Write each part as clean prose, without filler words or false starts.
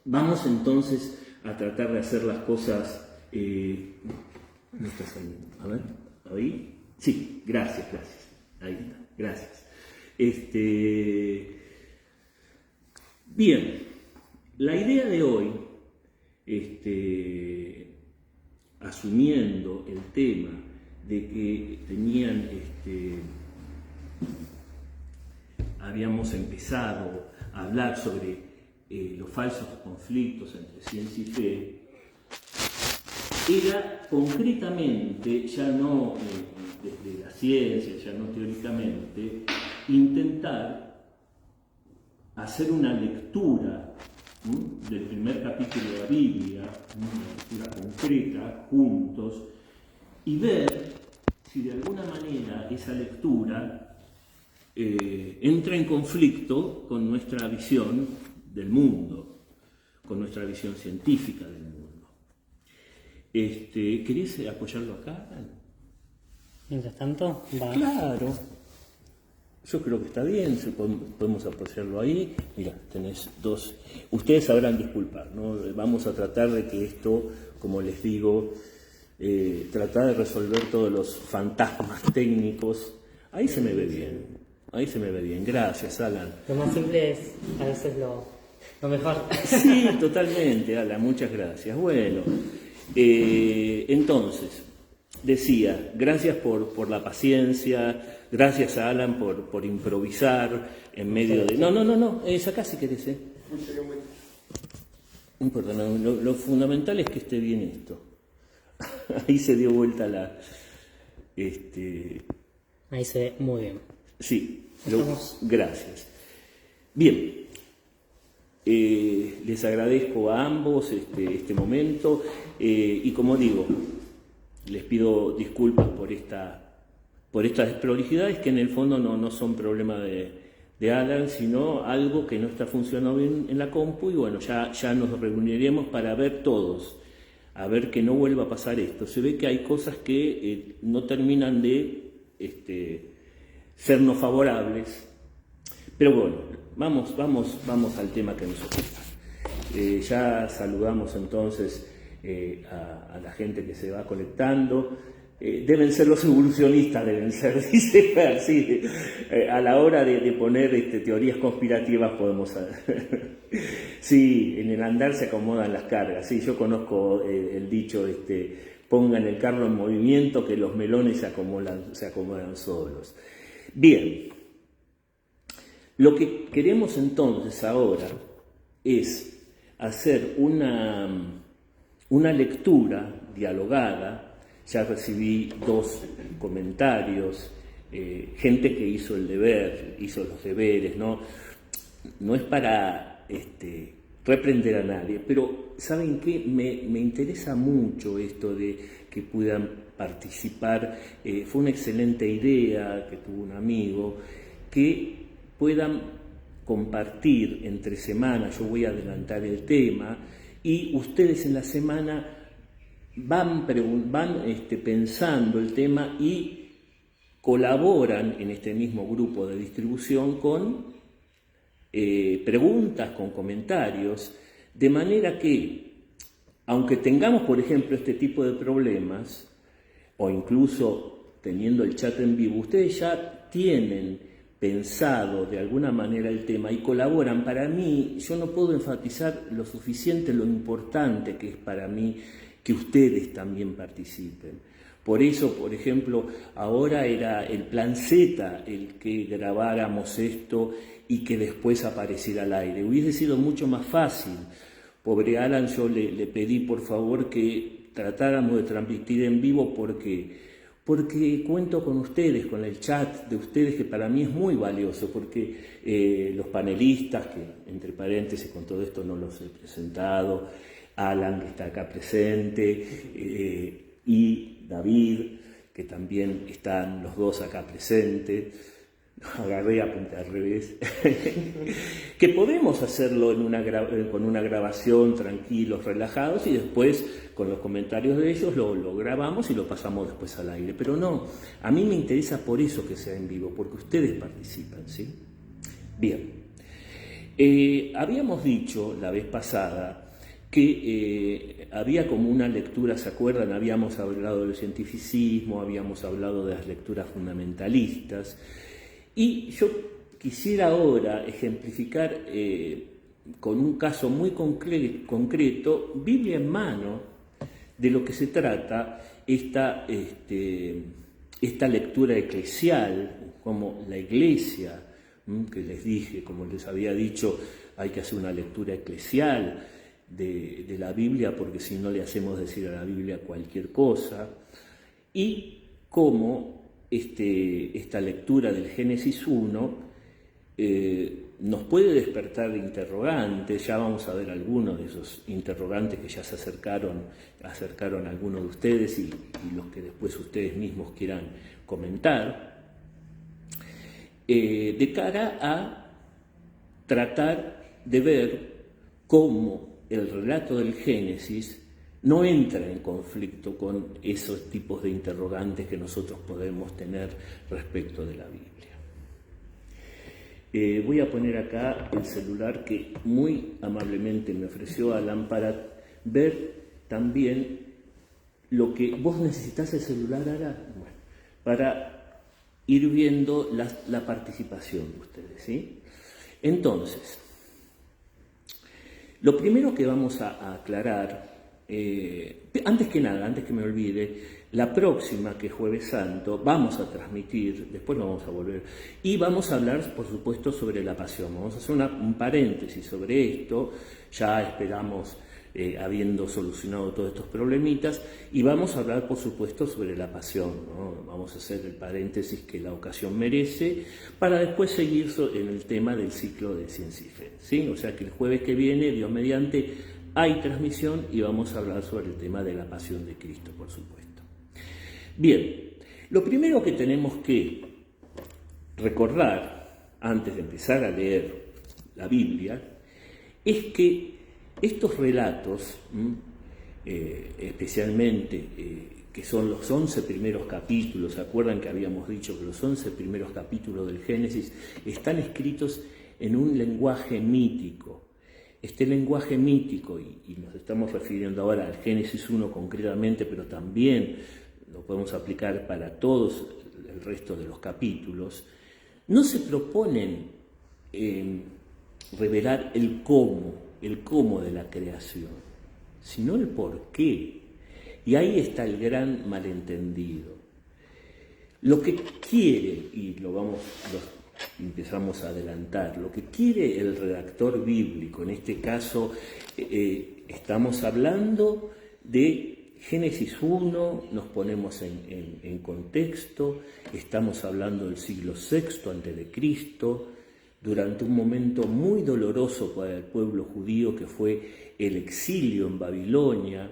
Vamos entonces a tratar de hacer las cosas... ¿no está saliendo? A ver, ¿ahí? Sí, gracias. Ahí está, gracias. Bien, la idea de hoy, asumiendo el tema de que habíamos empezado a hablar sobre los falsos conflictos entre ciencia y fe, era concretamente, ya no desde la ciencia, ya no teóricamente, intentar hacer una lectura del primer capítulo de la Biblia, una lectura concreta, juntos, y ver si de alguna manera esa lectura entra en conflicto con nuestra visión del mundo, con nuestra visión científica del mundo. ¿Querés apoyarlo acá? Mientras tanto, va. Claro. Yo creo que está bien, podemos apoyarlo ahí. Mira, tenés dos. Ustedes sabrán disculpar, ¿no? Vamos a tratar de que esto, como les digo, tratar de resolver todos los fantasmas técnicos. Ahí se me ve bien. Gracias, Alan. Lo más simple es a veces lo mejor. Sí, totalmente, Alan, muchas gracias. Bueno, entonces, decía, gracias por la paciencia, gracias a Alan por improvisar en medio de... No, es acá si querés, No importa, lo fundamental es que esté bien esto. Ahí se dio vuelta la... Ahí se ve muy bien. Sí, gracias. Bien, les agradezco a ambos este momento y como digo, les pido disculpas por estas desprolijidades que en el fondo no son problema de Alan, sino algo que no está funcionando bien en la compu y bueno, ya nos reuniremos para ver todos, a ver que no vuelva a pasar esto. Se ve que hay cosas que no terminan de sernos favorables, pero bueno, vamos al tema que nos ocupa. Ya saludamos entonces a la gente que se va conectando. Deben ser los evolucionistas, dice Fer, sí. A la hora de poner teorías conspirativas podemos... Sí, en el andar se acomodan las cargas. Sí, yo conozco el dicho, pongan el carro en movimiento que los melones se acomodan solos. Bien, lo que queremos entonces ahora es hacer una lectura dialogada. Ya recibí 2 comentarios, gente que hizo el deber, hizo los deberes, no es para reprender a nadie, pero ¿saben qué? Me interesa mucho esto de que puedan participar. Fue una excelente idea que tuvo un amigo, que puedan compartir entre semanas. Yo voy a adelantar el tema y ustedes en la semana van pensando el tema y colaboran en este mismo grupo de distribución con preguntas, con comentarios, de manera que, aunque tengamos, por ejemplo, este tipo de problemas, o incluso teniendo el chat en vivo, ustedes ya tienen pensado de alguna manera el tema y colaboran. Para mí, yo no puedo enfatizar lo suficiente lo importante que es para mí que ustedes también participen. Por eso, por ejemplo, ahora era el plan Z el que grabáramos esto y que después apareciera al aire. Hubiese sido mucho más fácil. Pobre Alan, yo le pedí por favor que tratáramos de transmitir en vivo porque cuento con ustedes, con el chat de ustedes, que para mí es muy valioso, porque los panelistas, que entre paréntesis con todo esto no los he presentado, Alan, que está acá presente, y David, que también están los dos acá presentes. Agarré, apunté al revés. Que podemos hacerlo con una grabación, tranquilos, relajados, y después con los comentarios de ellos lo grabamos y lo pasamos después al aire. Pero no, a mí me interesa por eso que sea en vivo, porque ustedes participan, ¿sí? Bien. Habíamos dicho la vez pasada que había como una lectura, ¿se acuerdan? Habíamos hablado del cientificismo, habíamos hablado de las lecturas fundamentalistas, y yo quisiera ahora ejemplificar con un caso muy concreto, Biblia en mano, de lo que se trata esta lectura eclesial, como la Iglesia, que les dije, como les había dicho, hay que hacer una lectura eclesial de la Biblia, porque si no le hacemos decir a la Biblia cualquier cosa, y cómo esta lectura del Génesis 1 nos puede despertar interrogantes. Ya vamos a ver algunos de esos interrogantes que ya se acercaron a algunos de ustedes y los que después ustedes mismos quieran comentar, de cara a tratar de ver cómo el relato del Génesis no entra en conflicto con esos tipos de interrogantes que nosotros podemos tener respecto de la Biblia. Voy a poner acá el celular que muy amablemente me ofreció Alan para ver también lo que vos necesitas. El celular, Ara, bueno, para ir viendo la participación de ustedes, ¿sí? Entonces, lo primero que vamos a aclarar, antes que nada, antes que me olvide, la próxima, que es Jueves Santo, vamos a transmitir, después lo vamos a volver, y vamos a hablar, por supuesto, sobre la pasión. Vamos a hacer un paréntesis sobre esto, ya esperamos, habiendo solucionado todos estos problemitas, y vamos a hablar, por supuesto, sobre la pasión, ¿no? Vamos a hacer el paréntesis que la ocasión merece, para después seguir en el tema del ciclo de Ciencia y Fe, ¿sí? O sea que el jueves que viene, Dios mediante, hay transmisión y vamos a hablar sobre el tema de la pasión de Cristo, por supuesto. Bien, lo primero que tenemos que recordar antes de empezar a leer la Biblia es que estos relatos, especialmente que son los 11 primeros capítulos, ¿se acuerdan que habíamos dicho que los 11 primeros capítulos del Génesis están escritos en un lenguaje mítico? Este lenguaje mítico, y nos estamos refiriendo ahora al Génesis 1 concretamente, pero también lo podemos aplicar para todos el resto de los capítulos, no se proponen revelar el cómo de la creación, sino el por qué. Y ahí está el gran malentendido. Lo que quiere, y empezamos a adelantar, lo que quiere el redactor bíblico, en este caso estamos hablando de Génesis 1, nos ponemos en contexto, estamos hablando del siglo VI a.C., durante un momento muy doloroso para el pueblo judío que fue el exilio en Babilonia,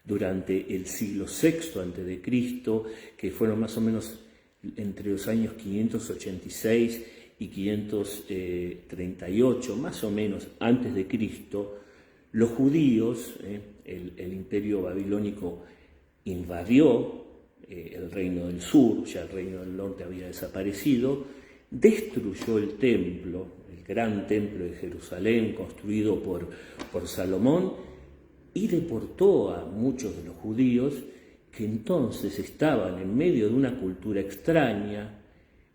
durante el siglo VI a.C., que fueron más o menos entre los años 586 y 538, más o menos antes de Cristo. Los judíos, el imperio babilónico invadió el reino del sur, ya el reino del norte había desaparecido, destruyó el templo, el gran templo de Jerusalén construido por Salomón, y deportó a muchos de los judíos que entonces estaban en medio de una cultura extraña,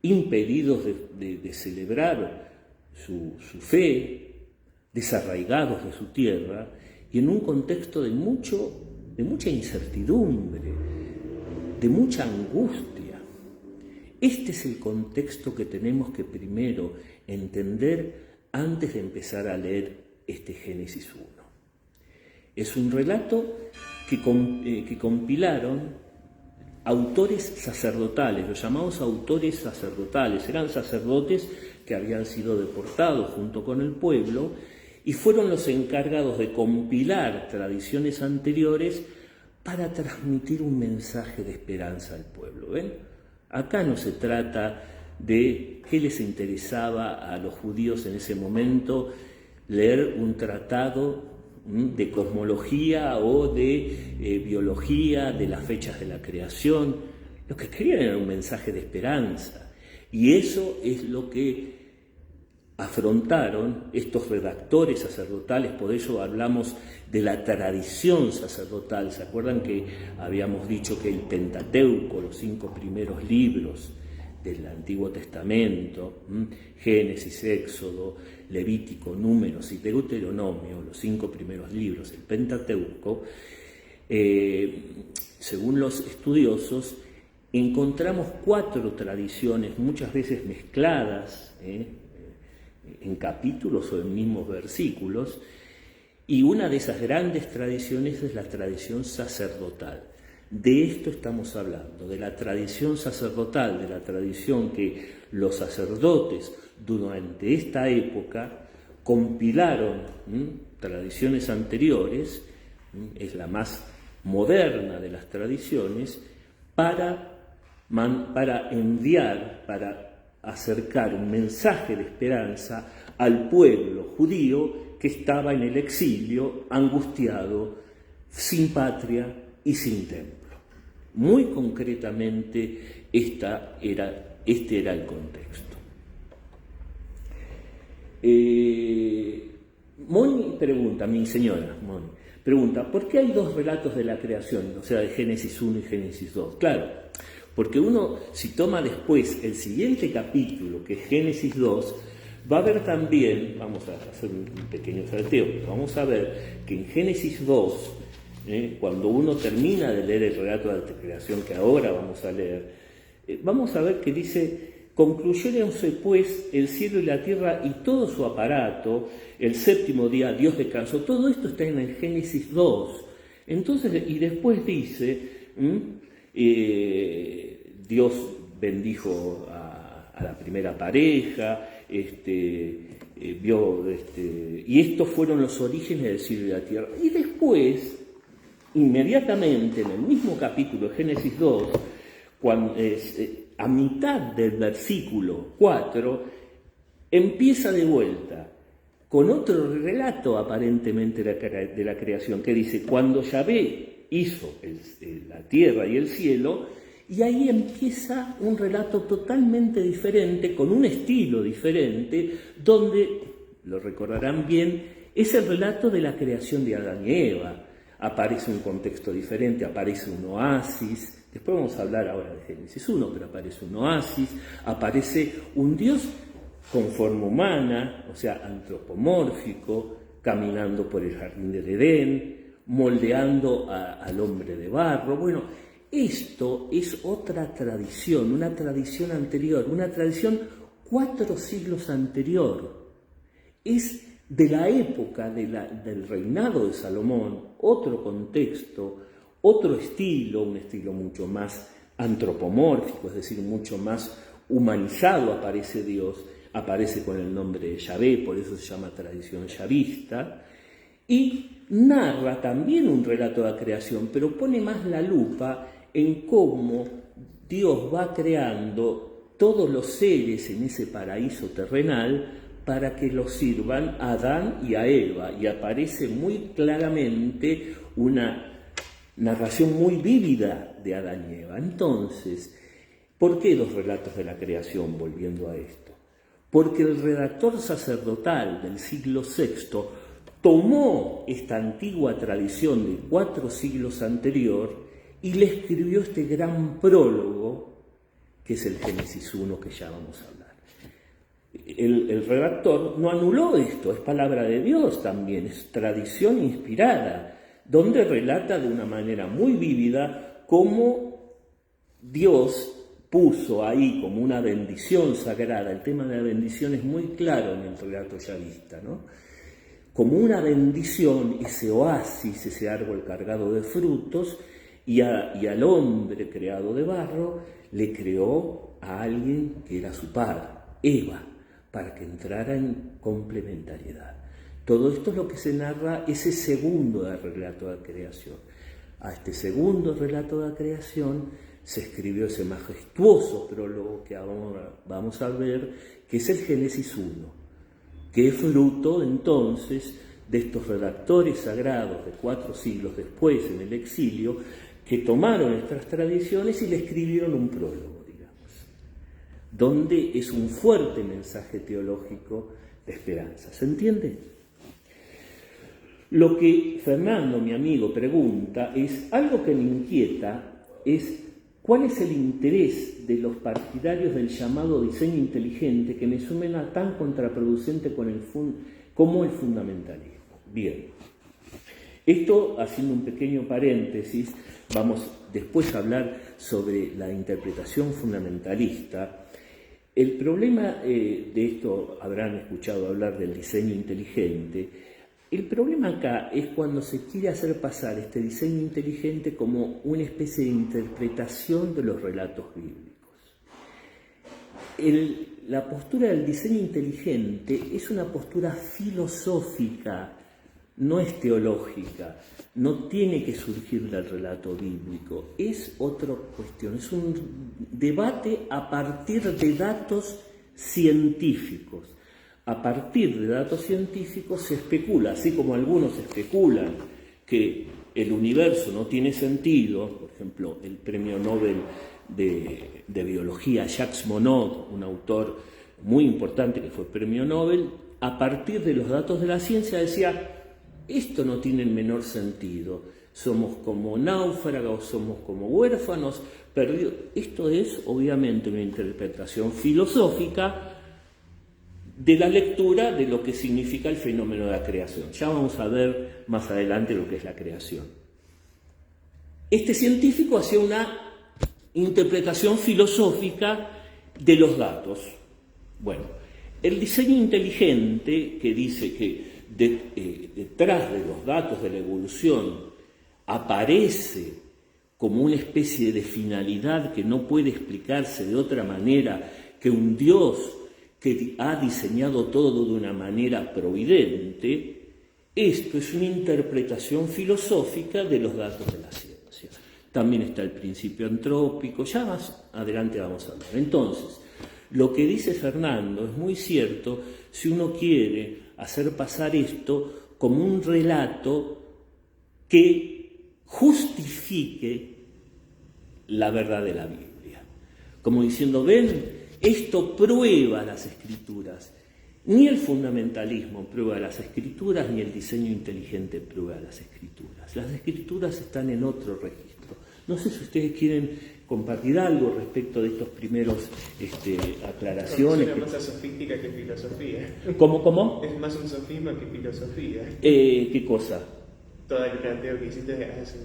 impedidos de celebrar su fe, desarraigados de su tierra y en un contexto de mucha incertidumbre, de mucha angustia. Este es el contexto que tenemos que primero entender antes de empezar a leer este Génesis 1. Es un relato que compilaron autores sacerdotales, los llamados autores sacerdotales. Eran sacerdotes que habían sido deportados junto con el pueblo y fueron los encargados de compilar tradiciones anteriores para transmitir un mensaje de esperanza al pueblo. ¿Ven? Acá no se trata de qué les interesaba a los judíos en ese momento leer un tratado de cosmología o de biología, de las fechas de la creación. Lo que querían era un mensaje de esperanza. Y eso es lo que afrontaron estos redactores sacerdotales. Por eso hablamos de la tradición sacerdotal. ¿Se acuerdan que habíamos dicho que el Pentateuco, los 5 primeros libros del Antiguo Testamento, Génesis, Éxodo, Levítico, Números y Deuteronomio, los 5 primeros libros, el Pentateuco, según los estudiosos, encontramos 4 tradiciones, muchas veces mezcladas, en capítulos o en mismos versículos, y una de esas grandes tradiciones es la tradición sacerdotal. De esto estamos hablando, de la tradición sacerdotal, de la tradición que los sacerdotes durante esta época compilaron, tradiciones anteriores, es la más moderna de las tradiciones, para enviar, para acercar un mensaje de esperanza al pueblo judío que estaba en el exilio, angustiado, sin patria y sin templo. Muy concretamente, este era el contexto. Moni pregunta, mi señora Moni, pregunta, ¿por qué hay 2 relatos de la creación? O sea, de Génesis 1 y Génesis 2. Claro, porque uno, si toma después el siguiente capítulo, que es Génesis 2, va a ver también, vamos a hacer un pequeño salteo, vamos a ver que en Génesis 2, cuando uno termina de leer el relato de la creación que ahora vamos a leer, vamos a ver que dice, concluyéronse pues el cielo y la tierra y todo su aparato, el 7º día Dios descansó. Todo esto está en el Génesis 2. Entonces, y después dice, Dios bendijo a la primera pareja, y estos fueron los orígenes del cielo y la tierra. Y después, inmediatamente en el mismo capítulo de Génesis 2, cuando, a mitad del versículo 4, empieza de vuelta con otro relato aparentemente de la creación, que dice, cuando Yahvé hizo la tierra y el cielo, y ahí empieza un relato totalmente diferente, con un estilo diferente, donde, lo recordarán bien, es el relato de la creación de Adán y Eva. Aparece un contexto diferente, aparece un oasis, después vamos a hablar ahora de Génesis 1, pero aparece un oasis, aparece un Dios con forma humana, o sea, antropomórfico, caminando por el jardín del Edén, moldeando al hombre de barro. Bueno, esto es otra tradición, una tradición anterior, una tradición 4 siglos anterior. Es de la época del reinado de Salomón, otro contexto, otro estilo, un estilo mucho más antropomórfico, es decir, mucho más humanizado aparece Dios, aparece con el nombre de Yahvé, por eso se llama tradición yavista, y narra también un relato de la creación, pero pone más la lupa en cómo Dios va creando todos los seres en ese paraíso terrenal para que los sirvan a Adán y a Eva, y aparece muy claramente una narración muy vívida de Adán y Eva. Entonces, ¿por qué 2 relatos de la creación, volviendo a esto? Porque el redactor sacerdotal del siglo VI tomó esta antigua tradición de 4 siglos anterior y le escribió este gran prólogo, que es el Génesis 1, que ya vamos a hablar. El redactor no anuló esto, es palabra de Dios también, es tradición inspirada, donde relata de una manera muy vívida cómo Dios puso ahí como una bendición sagrada. El tema de la bendición es muy claro en el relato yavista, ¿no? Como una bendición, ese oasis, ese árbol cargado de frutos, y al hombre creado de barro le creó a alguien que era su par, Eva, para que entrara en complementariedad. Todo esto es lo que se narra ese segundo relato de la creación. A este segundo relato de la creación se escribió ese majestuoso prólogo que ahora vamos a ver, que es el Génesis 1, que es fruto entonces de estos redactores sagrados de 4 siglos después en el exilio, que tomaron estas tradiciones y le escribieron un prólogo, digamos, donde es un fuerte mensaje teológico esperanza. ¿Se entiende? Lo que Fernando, mi amigo, pregunta es, algo que me inquieta es cuál es el interés de los partidarios del llamado diseño inteligente que me suena tan contraproducente como el fundamentalismo. Bien, esto haciendo un pequeño paréntesis, vamos después a hablar sobre la interpretación fundamentalista. El problema de esto, habrán escuchado hablar del diseño inteligente. El problema acá es cuando se quiere hacer pasar este diseño inteligente como una especie de interpretación de los relatos bíblicos. La postura del diseño inteligente es una postura filosófica, no es teológica, no tiene que surgir del relato bíblico, es otra cuestión, es un debate a partir de datos científicos. A partir de datos científicos se especula, así como algunos especulan que el universo no tiene sentido, por ejemplo, el premio Nobel de Biología Jacques Monod, un autor muy importante que fue premio Nobel, a partir de los datos de la ciencia decía, esto no tiene el menor sentido, somos como náufragos, somos como huérfanos, perdidos. Esto es obviamente una interpretación filosófica de la lectura de lo que significa el fenómeno de la creación. Ya vamos a ver más adelante lo que es la creación. Este científico hacía una interpretación filosófica de los datos. Bueno, el diseño inteligente, que dice que detrás de los datos de la evolución aparece como una especie de finalidad que no puede explicarse de otra manera que un Dios que ha diseñado todo de una manera providente, esto es una interpretación filosófica de los datos de la ciencia. También está el principio antrópico, ya más adelante vamos a hablar. Entonces, lo que dice Fernando es muy cierto si uno quiere hacer pasar esto como un relato que justifique la verdad de la Biblia. Como diciendo, ven, esto prueba las Escrituras. Ni el fundamentalismo prueba las Escrituras, ni el diseño inteligente prueba las Escrituras. Las Escrituras están en otro registro. No sé si ustedes quieren compartir algo respecto de estos primeros aclaraciones. Es más sofística que filosofía. ¿Cómo? Es más un sofisma que filosofía. ¿Qué cosa? Todo el planteo que hiciste hace...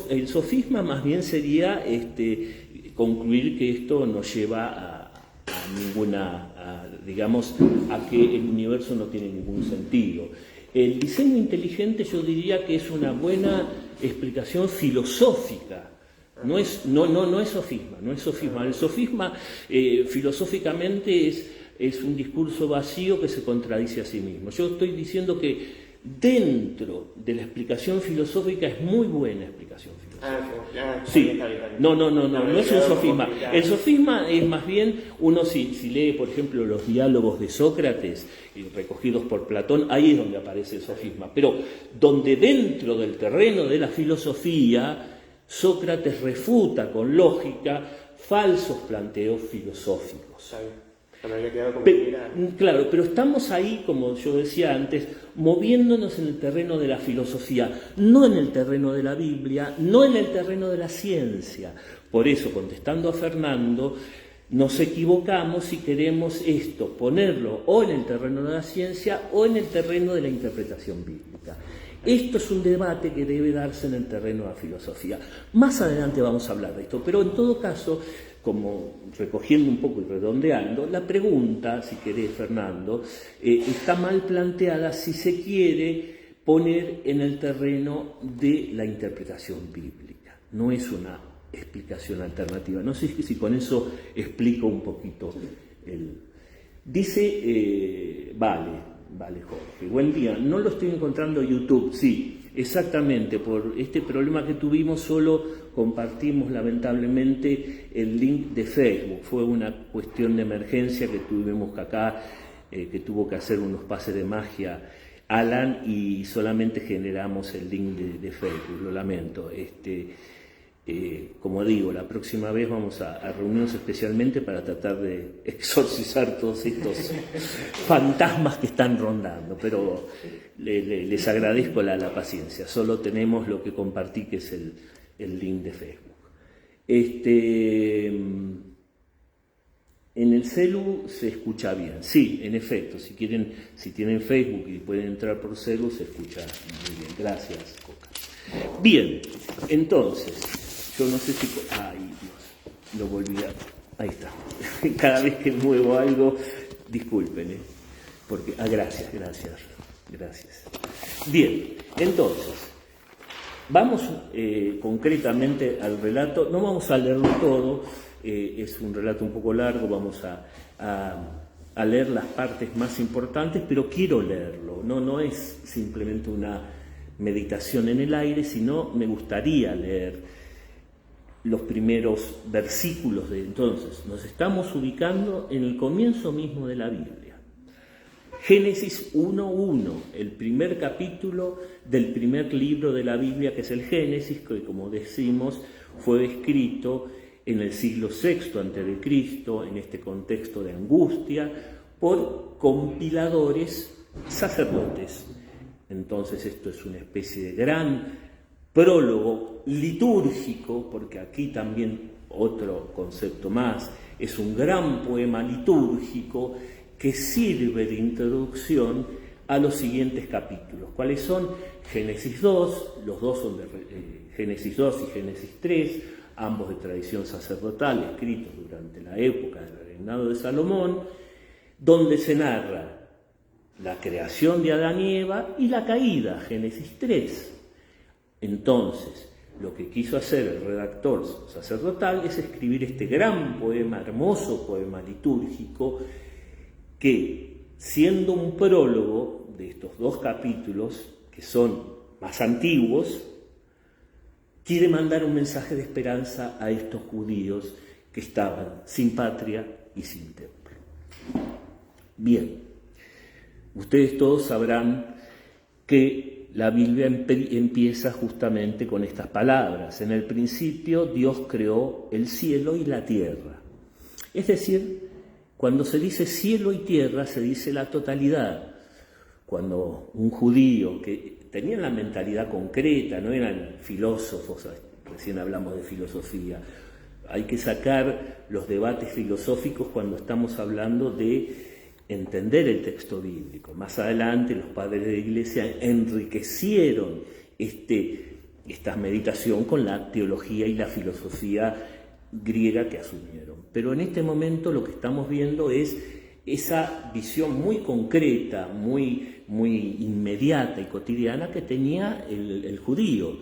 El sofisma más bien sería concluir que esto nos lleva a que el universo no tiene ningún sentido. El diseño inteligente yo diría que es una buena explicación filosófica, no es sofisma. El sofisma filosóficamente es un discurso vacío que se contradice a sí mismo. Yo estoy diciendo que dentro de la explicación filosófica es muy buena explicación filosófica. Sí, no es un sofisma. El sofisma es más bien, uno si lee, por ejemplo, los diálogos de Sócrates, recogidos por Platón, ahí es donde aparece el sofisma. Pero donde dentro del terreno de la filosofía, Sócrates refuta con lógica falsos planteos filosóficos. Claro, pero estamos ahí, como yo decía antes, moviéndonos en el terreno de la filosofía, no en el terreno de la Biblia, no en el terreno de la ciencia. Por eso, contestando a Fernando, nos equivocamos si queremos esto, ponerlo o en el terreno de la ciencia o en el terreno de la interpretación bíblica. Esto es un debate que debe darse en el terreno de la filosofía. Más adelante vamos a hablar de esto, pero en todo caso, como recogiendo un poco y redondeando, la pregunta, si querés, Fernando, está mal planteada si se quiere poner en el terreno de la interpretación bíblica. No es una explicación alternativa. No sé si con eso explico un poquito. Dice, vale, Jorge, buen día. No lo estoy encontrando en YouTube. Sí, exactamente, por este problema que tuvimos solo compartimos lamentablemente el link de Facebook. Fue una cuestión de emergencia que tuvimos acá, que tuvo que hacer unos pases de magia Alan y solamente generamos el link de Facebook, lo lamento. como digo, la próxima vez vamos a reunirnos especialmente para tratar de exorcizar todos estos fantasmas que están rondando, pero les agradezco la paciencia. Solo tenemos lo que compartí, que es el link de Facebook. En el celu se escucha bien. Sí, en efecto, si tienen Facebook y pueden entrar por celu, se escucha muy bien. Gracias, Coca. Bien, entonces, yo no sé si... Ay, Dios, lo volví a... Ahí está. Cada vez que muevo algo, disculpen, porque... gracias. Bien, entonces, vamos concretamente al relato. No vamos a leerlo todo, es un relato un poco largo, vamos a leer las partes más importantes, pero quiero leerlo. No es simplemente una meditación en el aire, sino me gustaría leer los primeros versículos de entonces. Nos estamos ubicando en el comienzo mismo de la Biblia. Génesis 1:1, el primer capítulo del primer libro de la Biblia, que es el Génesis, que como decimos fue escrito en el siglo VI a.C., en este contexto de angustia, por compiladores sacerdotes. Entonces esto es una especie de gran prólogo litúrgico, porque aquí también otro concepto más, es un gran poema litúrgico que sirve de introducción a los siguientes capítulos. ¿Cuáles son? Génesis 2, los dos son de Génesis 2 y Génesis 3, ambos de tradición sacerdotal, escritos durante la época del reinado de Salomón, donde se narra la creación de Adán y Eva y la caída, Génesis 3. Entonces, lo que quiso hacer el redactor sacerdotal es escribir este gran poema, hermoso poema litúrgico, que, siendo un prólogo de estos dos capítulos, que son más antiguos, quiere mandar un mensaje de esperanza a estos judíos que estaban sin patria y sin templo. Bien. Ustedes todos sabrán que la Biblia empieza justamente con estas palabras. En el principio Dios creó el cielo y la tierra. Es decir, cuando se dice cielo y tierra, se dice la totalidad. Cuando un judío que tenía la mentalidad concreta, no eran filósofos, recién hablamos de filosofía, hay que sacar los debates filosóficos cuando estamos hablando de entender el texto bíblico. Más adelante los padres de la Iglesia enriquecieron esta meditación con la teología y la filosofía griega que asumieron. Pero en este momento lo que estamos viendo es esa visión muy concreta, muy inmediata y cotidiana que tenía el judío.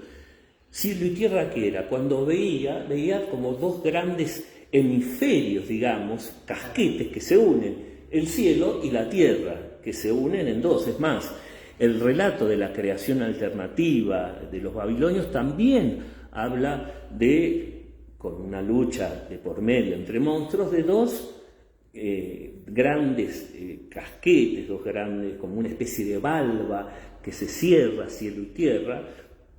Cielo y tierra, ¿qué era? Cuando veía como dos grandes hemisferios, digamos, casquetes que se unen, el cielo y la tierra, que se unen en dos. Es más, el relato de la creación alternativa de los babilonios también habla con una lucha de por medio entre monstruos, de dos grandes casquetes, dos grandes, como una especie de valva que se cierra, cielo y tierra,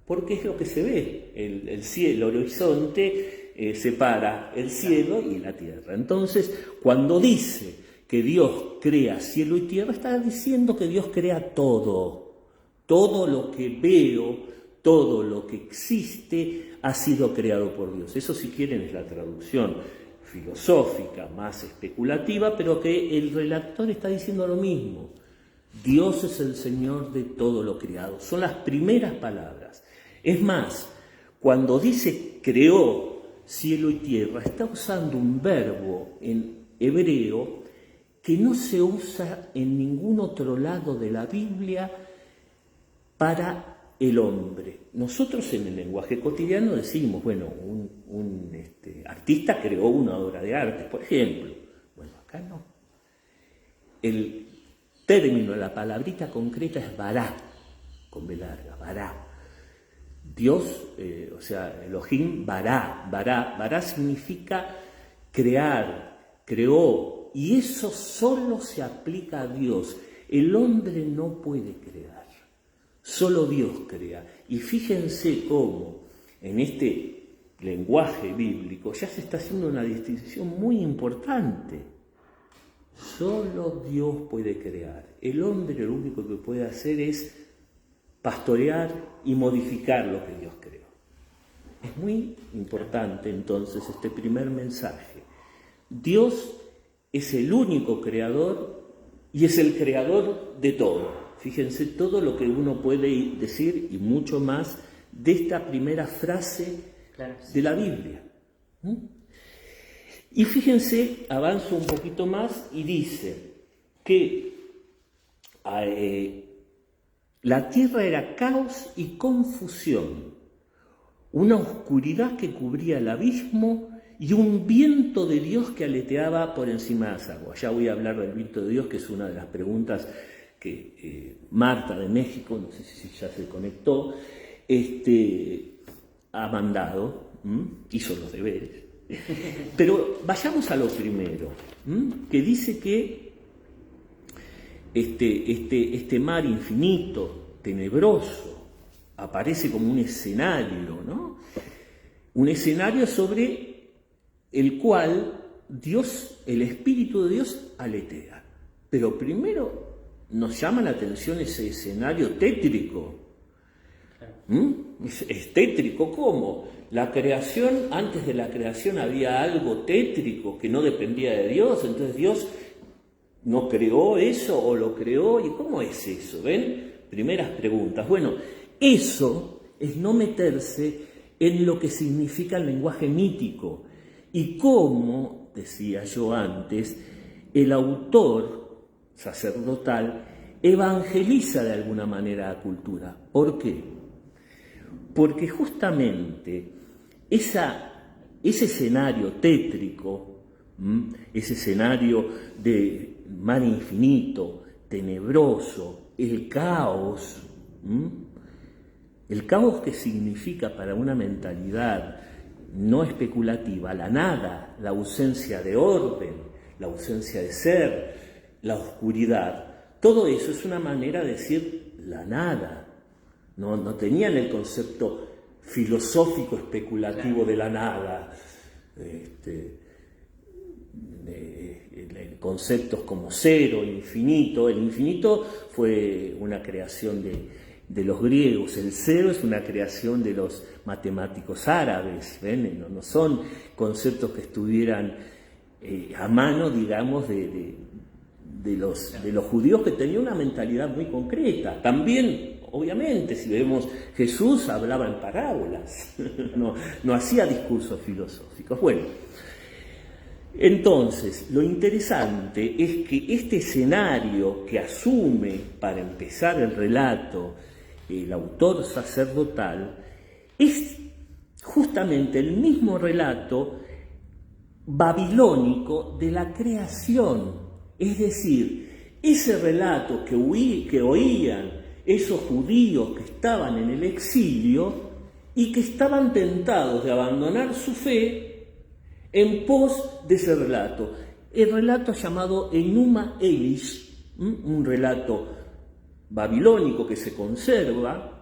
porque es lo que se ve, el cielo, el horizonte separa el cielo y la tierra. Entonces, cuando dice que Dios crea cielo y tierra, está diciendo que Dios crea todo lo que veo, todo lo que existe ha sido creado por Dios. Eso, si quieren, es la traducción filosófica, más especulativa, pero que el redactor está diciendo lo mismo. Dios es el Señor de todo lo creado. Son las primeras palabras. Es más, cuando dice creó cielo y tierra, está usando un verbo en hebreo que no se usa en ningún otro lado de la Biblia para el hombre. Nosotros en el lenguaje cotidiano decimos, bueno, un artista creó una obra de arte, por ejemplo. Bueno, acá no. El término, la palabrita concreta es bará, con B larga, bará. Dios, Elohim, bará significa crear, creó. Y eso solo se aplica a Dios. El hombre no puede crear, solo Dios crea. Y fíjense cómo en este lenguaje bíblico, ya se está haciendo una distinción muy importante. Solo Dios puede crear. El hombre lo único que puede hacer es pastorear y modificar lo que Dios creó. Es muy importante entonces este primer mensaje. Dios es el único creador y es el creador de todo. Fíjense todo lo que uno puede decir y mucho más de esta primera frase de la Biblia. Y fíjense, avanzo un poquito más y dice que la tierra era caos y confusión, una oscuridad que cubría el abismo y un viento de Dios que aleteaba por encima de las aguas. Ya voy a hablar del viento de Dios, que es una de las preguntas que Marta de México, no sé si ya se conectó, ha mandado, hizo los deberes. Pero vayamos a lo primero, que dice que este mar infinito, tenebroso, aparece como un escenario, ¿no? Un escenario sobre el cual Dios, el Espíritu de Dios, aletea. Pero primero nos llama la atención ese escenario tétrico. ¿Es tétrico cómo? La creación, antes de la creación había algo tétrico que no dependía de Dios, entonces Dios no creó eso o lo creó, ¿y cómo es eso? ¿Ven? Primeras preguntas. Bueno, eso es no meterse en lo que significa el lenguaje mítico y cómo, decía yo antes, el autor sacerdotal evangeliza de alguna manera la cultura. ¿Por qué? Porque justamente ese escenario tétrico, ese escenario de mar infinito, tenebroso, el caos que significa para una mentalidad no especulativa, la nada, la ausencia de orden, la ausencia de ser, la oscuridad, todo eso es una manera de decir la nada. No tenían el concepto filosófico especulativo de la nada, conceptos como cero, infinito. El infinito fue una creación de los griegos, el cero es una creación de los matemáticos árabes, ¿ven? No son conceptos que estuvieran a mano, digamos, de los judíos, que tenían una mentalidad muy concreta. También, obviamente, si vemos, Jesús hablaba en parábolas, no hacía discursos filosóficos. Bueno, entonces, lo interesante es que este escenario que asume para empezar el relato el autor sacerdotal es justamente el mismo relato babilónico de la creación. Es decir, ese relato que oían esos judíos que estaban en el exilio y que estaban tentados de abandonar su fe en pos de ese relato. El relato llamado Enuma Elish, un relato babilónico que se conserva,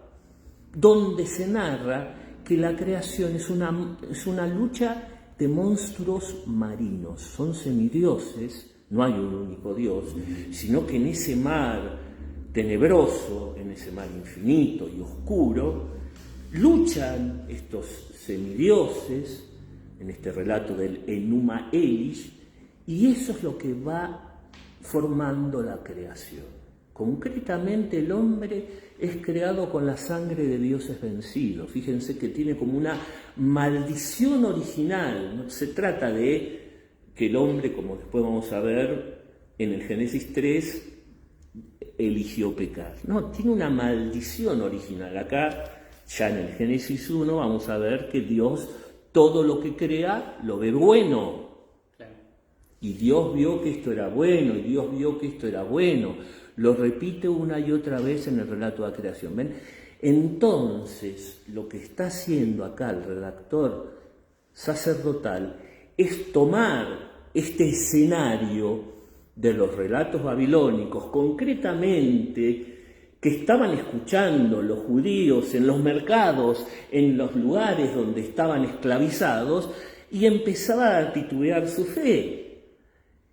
donde se narra que la creación es una lucha de monstruos marinos. Son semidioses, no hay un único Dios, sino que en ese mar tenebroso, en ese mar infinito y oscuro, luchan estos semidioses, en este relato del Enuma Elish, y eso es lo que va formando la creación. Concretamente, el hombre es creado con la sangre de dioses vencidos. Fíjense que tiene como una maldición original. No se trata de que el hombre, como después vamos a ver en el Génesis 3, eligió pecar. No, tiene una maldición original. Acá, ya en el Génesis 1, vamos a ver que Dios todo lo que crea lo ve bueno. Y Dios vio que esto era bueno, y Dios vio que esto era bueno. Lo repite una y otra vez en el relato de la creación. ¿Ven? Entonces, lo que está haciendo acá el redactor sacerdotal es tomar este escenario de los relatos babilónicos, concretamente que estaban escuchando los judíos en los mercados, en los lugares donde estaban esclavizados, y empezaba a titubear su fe.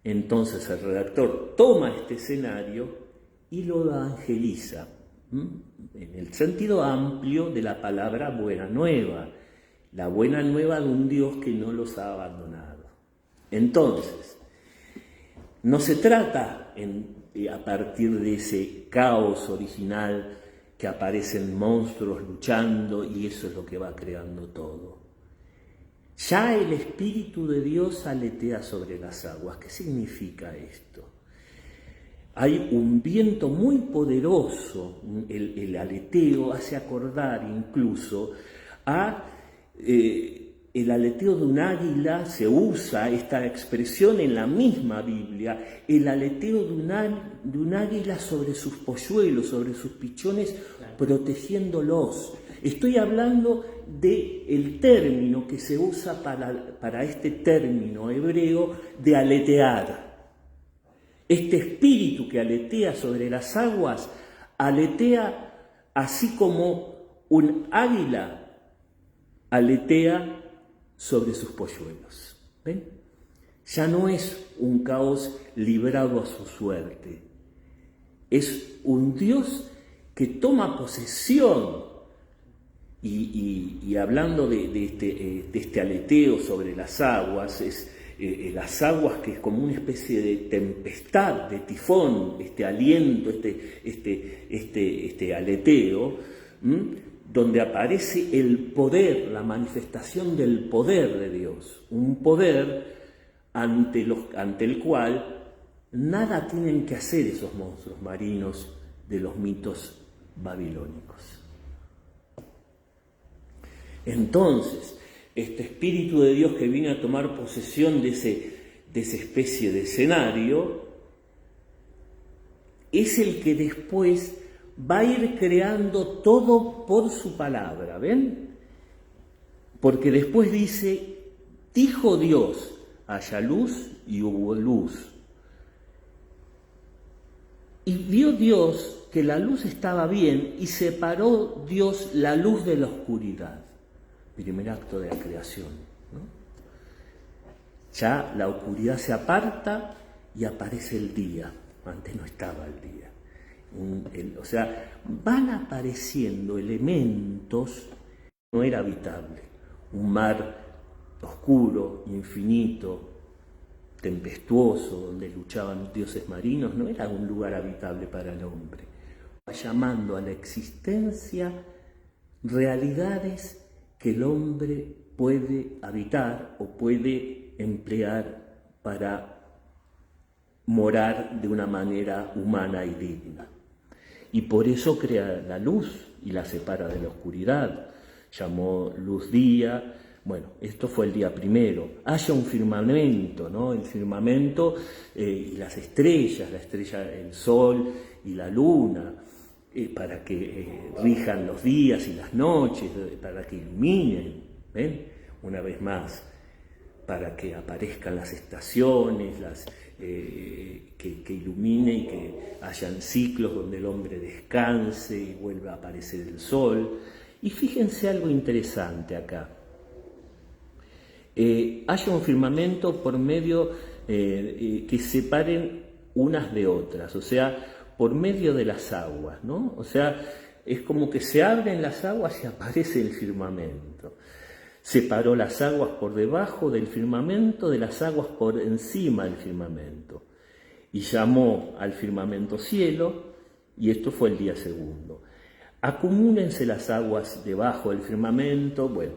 Entonces el redactor toma este escenario y lo evangeliza, en el sentido amplio de la palabra buena nueva, la buena nueva de un Dios que no los ha abandonado. Entonces, no se trata a partir de ese caos original que aparecen monstruos luchando y eso es lo que va creando todo. Ya el Espíritu de Dios aletea sobre las aguas. ¿Qué significa esto? Hay un viento muy poderoso, el aleteo hace acordar incluso a el aleteo de un águila, se usa esta expresión en la misma Biblia, el aleteo de un águila sobre sus polluelos, sobre sus pichones, protegiéndolos. Estoy hablando del término que se usa para este término hebreo de aletear. Este espíritu que aletea sobre las aguas, aletea así como un águila aletea sobre sus polluelos. ¿Ven? Ya no es un caos librado a su suerte. Es un Dios que toma posesión. Y hablando de este aleteo sobre las aguas, las aguas que es como una especie de tempestad, de tifón, este aliento, este aleteo, donde aparece el poder, la manifestación del poder de Dios, un poder ante el cual nada tienen que hacer esos monstruos marinos de los mitos babilónicos. Entonces, este Espíritu de Dios que viene a tomar posesión de esa especie de escenario, es el que después va a ir creando todo por su palabra, ¿ven? Porque después dice, dijo Dios, haya luz y hubo luz. Y vio Dios que la luz estaba bien y separó Dios la luz de la oscuridad. Primer acto de la creación, ¿no? Ya la oscuridad se aparta y aparece el día. Antes no estaba el día. O sea, van apareciendo elementos, no era habitable. Un mar oscuro, infinito, tempestuoso, donde luchaban dioses marinos, no era un lugar habitable para el hombre. Va llamando a la existencia realidades que el hombre puede habitar o puede emplear para morar de una manera humana y digna. Y por eso crea la luz y la separa de la oscuridad. Llamó luz día. Bueno, esto fue el día primero. Haya un firmamento, ¿no? El firmamento y las estrellas, la estrella, el sol y la luna, para que rijan los días y las noches, para que iluminen, ¿ven? Una vez más, para que aparezcan las estaciones, que ilumine y que hayan ciclos donde el hombre descanse y vuelva a aparecer el sol. Y fíjense algo interesante acá. Haya un firmamento por medio que separen unas de otras, o sea, por medio de las aguas, ¿no? O sea, es como que se abren las aguas y aparece el firmamento. Separó las aguas por debajo del firmamento de las aguas por encima del firmamento. Y llamó al firmamento cielo, y esto fue el día segundo. Acumúlense las aguas debajo del firmamento. Bueno,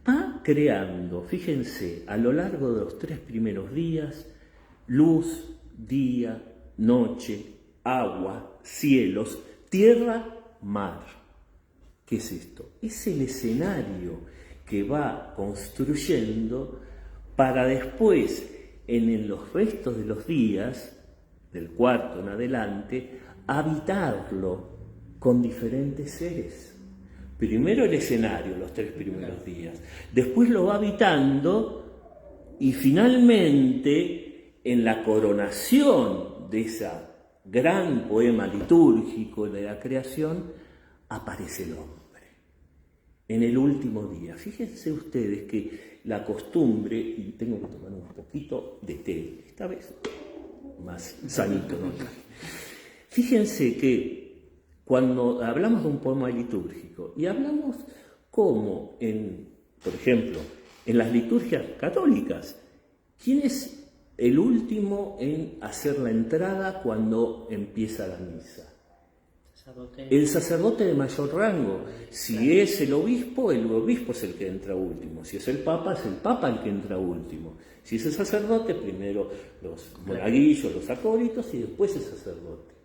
va creando, fíjense, a lo largo de los 3 primeros días, luz, día, noche, agua, cielos, tierra, mar. ¿Qué es esto? Es el escenario que va construyendo para después, en los restos de los días, del cuarto en adelante, habitarlo con diferentes seres. Primero el escenario, los 3 primeros días. Después lo va habitando y finalmente, en la coronación de esa gran poema litúrgico de la creación, aparece el hombre en el último día. Fíjense ustedes que la costumbre, y tengo que tomar un poquito de té, esta vez más sanito, ¿no? Fíjense que cuando hablamos de un poema litúrgico y hablamos como, por ejemplo, en las liturgias católicas, ¿quién es el último en hacer la entrada cuando empieza la misa? El sacerdote de mayor rango. Si es el obispo es el que entra último. Si es el papa el que entra último. Si es el sacerdote, primero los monaguillos, los acólitos y después el sacerdote.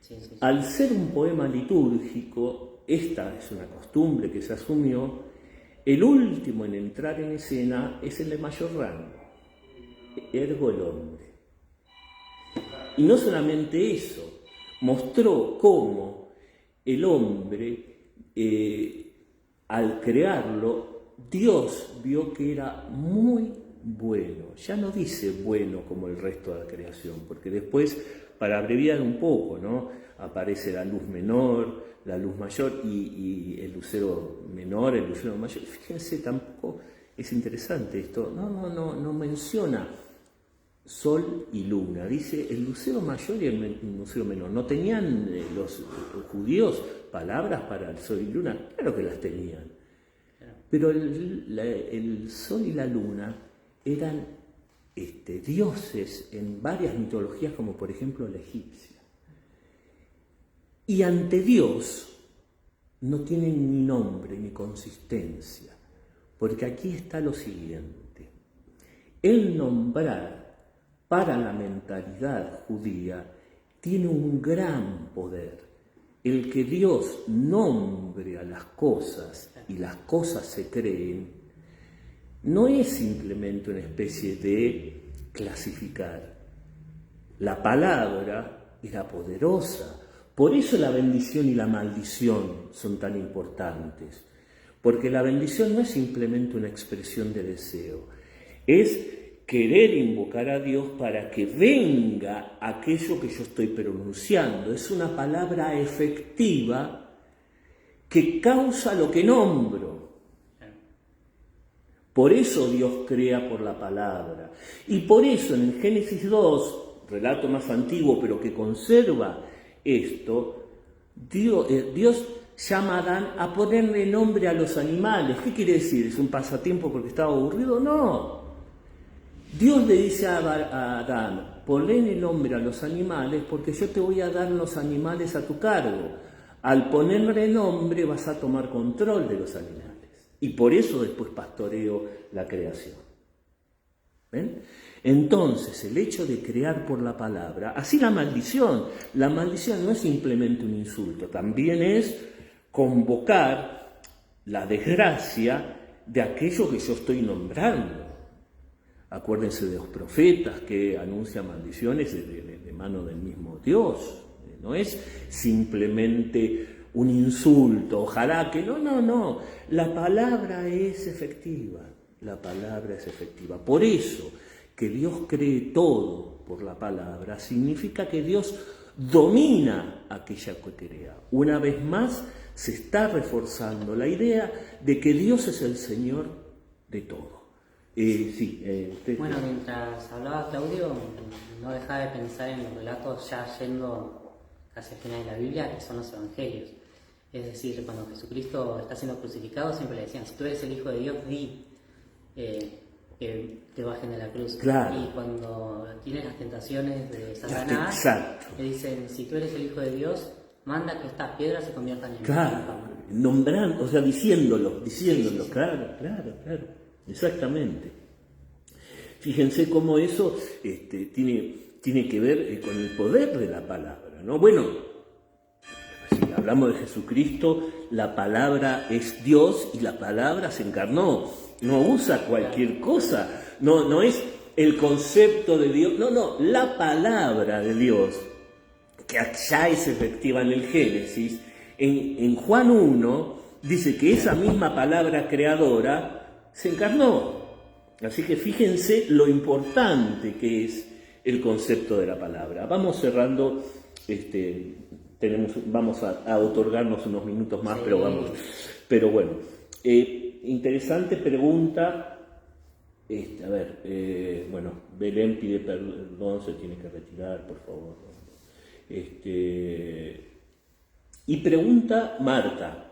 Sí. Al ser un poema litúrgico, esta es una costumbre que se asumió, el último en entrar en escena es el de mayor rango, ergo el hombre. Y no solamente eso, mostró cómo el hombre, al crearlo, Dios vio que era muy bueno. Ya no dice bueno como el resto de la creación, porque después, para abreviar un poco, ¿no?, aparece la luz menor, la luz mayor y el lucero menor, el lucero mayor. Fíjense, tampoco es interesante esto. No menciona sol y luna. Dice el lucero mayor y el lucero menor. ¿No tenían los judíos palabras para el sol y luna? Claro que las tenían. Pero el sol y la luna eran dioses en varias mitologías, como por ejemplo la egipcia. Y ante Dios no tienen ni nombre ni consistencia, porque aquí está lo siguiente. El nombrar para la mentalidad judía tiene un gran poder. El que Dios nombre a las cosas y las cosas se creen, no es simplemente una especie de clasificar. La palabra era poderosa. Por eso la bendición y la maldición son tan importantes. Porque la bendición no es simplemente una expresión de deseo. Es querer invocar a Dios para que venga aquello que yo estoy pronunciando. Es una palabra efectiva que causa lo que nombro. Por eso Dios crea por la palabra. Y por eso en el Génesis 2, relato más antiguo pero que conserva esto, Dios llama a Adán a ponerle nombre a los animales. ¿Qué quiere decir? ¿Es un pasatiempo porque estaba aburrido? No. Dios le dice a Adán, ponle nombre a los animales porque yo te voy a dar los animales a tu cargo. Al ponerle nombre vas a tomar control de los animales. Y por eso después pastoreo la creación. ¿Ven? Entonces, el hecho de crear por la palabra, así la maldición no es simplemente un insulto, también es convocar la desgracia de aquello que yo estoy nombrando. Acuérdense de los profetas que anuncian maldiciones de mano del mismo Dios. No es simplemente un insulto, ojalá que no. La palabra es efectiva, Por eso, que Dios cree todo por la palabra, significa que Dios domina aquella que crea. Una vez más, se está reforzando la idea de que Dios es el Señor de todo. Bueno, mientras hablaba Claudio, no dejaba de pensar en los relatos ya yendo casi al final de la Biblia, que son los evangelios. Es decir, cuando Jesucristo está siendo crucificado, siempre le decían, si tú eres el Hijo de Dios, di que te bajen de la cruz. Claro. Y cuando tienes las tentaciones de Satanás, le dicen, si tú eres el Hijo de Dios, manda que estas piedras se conviertan en pan. Claro, nombrando, o sea, diciéndolo, sí. Claro, exactamente. Fíjense cómo eso tiene que ver con el poder de la palabra, ¿no? Bueno, si hablamos de Jesucristo, la palabra es Dios y la palabra se encarnó. No usa cualquier cosa, no es el concepto de Dios, no, la palabra de Dios, que ya es efectiva en el Génesis, en Juan 1 dice que esa misma palabra creadora se encarnó. Así que fíjense lo importante que es el concepto de la palabra. Vamos cerrando, vamos a otorgarnos unos minutos más, sí. Pero bueno, interesante pregunta. Bueno, Belén pide perdón, se tiene que retirar, por favor. Y pregunta Marta,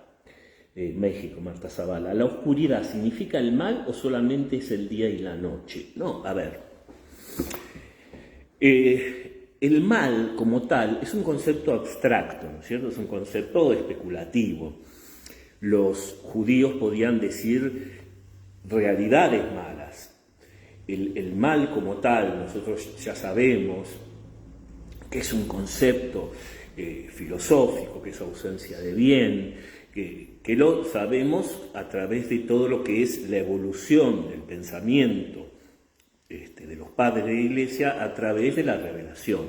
México, Marta Zavala, ¿la oscuridad significa el mal o solamente es el día y la noche? No, a ver. El mal como tal es un concepto abstracto, ¿no es cierto? Es un concepto especulativo. Los judíos podían decir realidades malas. El mal como tal, nosotros ya sabemos que es un concepto filosófico, que es ausencia de bien, que lo sabemos a través de todo lo que es la evolución del pensamiento de los padres de la Iglesia a través de la revelación.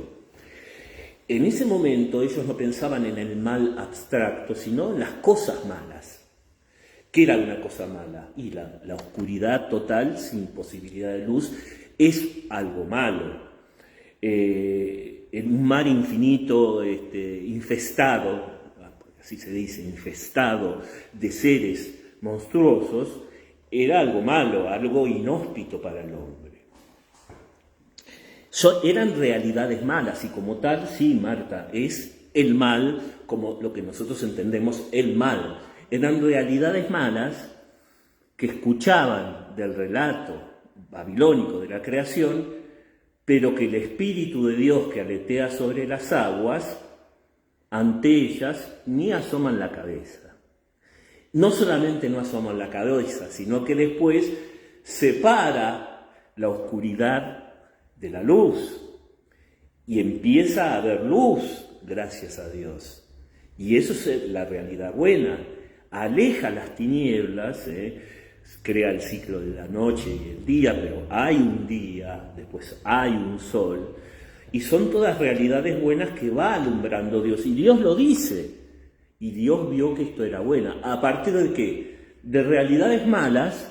En ese momento ellos no pensaban en el mal abstracto, sino en las cosas malas. ¿Qué era una cosa mala? Y la oscuridad total, sin posibilidad de luz, es algo malo. En un mar infinito infestado, así se dice, infestado de seres monstruosos, era algo malo, algo inhóspito para el hombre. Eran realidades malas y como tal, sí, Marta, es el mal, como lo que nosotros entendemos el mal. Eran realidades malas que escuchaban del relato babilónico de la creación, pero que el Espíritu de Dios que aletea sobre las aguas, ante ellas ni asoman la cabeza. No solamente no asoman la cabeza, sino que después separa la oscuridad de la luz y empieza a haber luz, gracias a Dios. Y eso es la realidad buena. Aleja las tinieblas, crea el ciclo de la noche y el día, pero hay un día, después hay un sol, y son todas realidades buenas que va alumbrando Dios, y Dios lo dice, y Dios vio que esto era bueno. ¿A partir de qué? De realidades malas,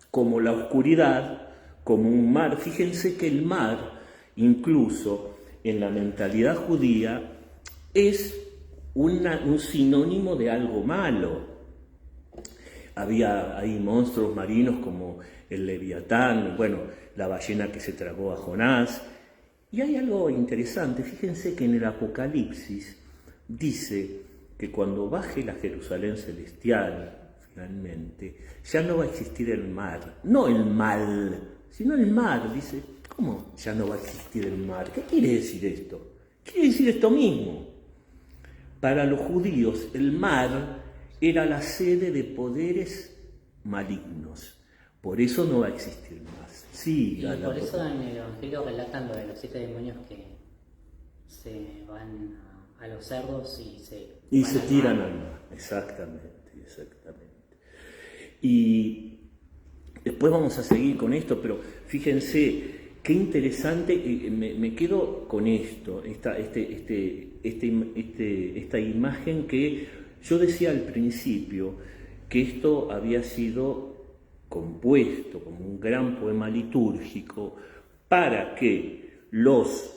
como la oscuridad, como un mar. Fíjense que el mar, incluso en la mentalidad judía, es un sinónimo de algo malo. Había ahí monstruos marinos como el Leviatán, bueno, la ballena que se tragó a Jonás. Y hay algo interesante, fíjense que en el Apocalipsis dice que cuando baje la Jerusalén celestial, finalmente, ya no va a existir el mar, no el mal, sino el mar. Dice, ¿cómo ya no va a existir el mar? ¿Qué quiere decir esto? Quiere decir esto mismo. Para los judíos, el mar era la sede de poderes malignos. Por eso no va a existir más. Sí, y por eso en el Evangelio relatan lo de los 7 demonios que se van a los cerdos y se tiran al mar. Exactamente. Y después vamos a seguir con esto, pero fíjense qué interesante, me quedo con esto, esta imagen que yo decía al principio que esto había sido compuesto como un gran poema litúrgico para que los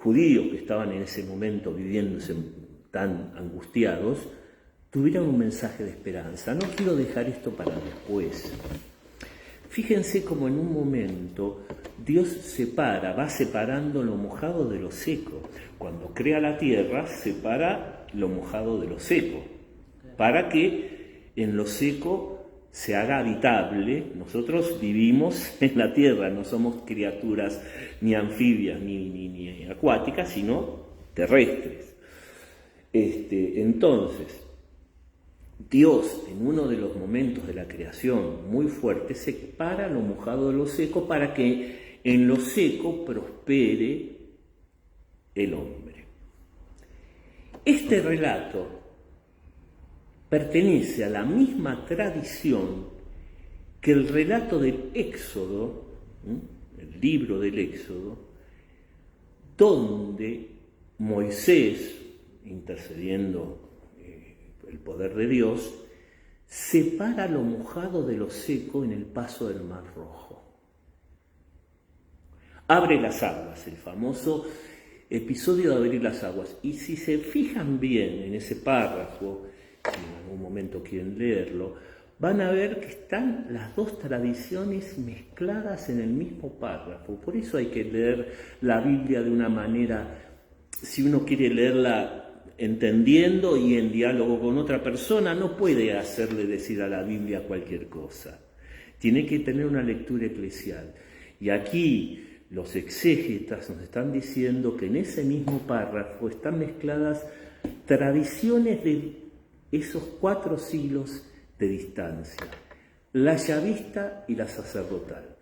judíos que estaban en ese momento viviéndose tan angustiados tuvieran un mensaje de esperanza. No quiero dejar esto para después. Fíjense cómo en un momento Dios va separando lo mojado de lo seco. Cuando crea la tierra, separa lo mojado de lo seco, para que en lo seco se haga habitable. Nosotros vivimos en la tierra, no somos criaturas ni anfibias ni acuáticas, sino terrestres. Entonces, Dios, en uno de los momentos de la creación muy fuerte, separa lo mojado de lo seco para que en lo seco prospere el hombre. Este relato pertenece a la misma tradición que el relato del Éxodo, el libro del Éxodo, donde Moisés, intercediendo el poder de Dios, separa lo mojado de lo seco en el paso del Mar Rojo. Abre las aguas, el famoso episodio de abrir las aguas. Y si se fijan bien en ese párrafo, si en algún momento quieren leerlo, van a ver que están las dos tradiciones mezcladas en el mismo párrafo. Por eso hay que leer la Biblia de una manera, si uno quiere leerla entendiendo y en diálogo con otra persona, no puede hacerle decir a la Biblia cualquier cosa. Tiene que tener una lectura eclesial. Y aquí los exégetas nos están diciendo que en ese mismo párrafo están mezcladas tradiciones de esos 4 siglos de distancia, la yavista y la sacerdotal.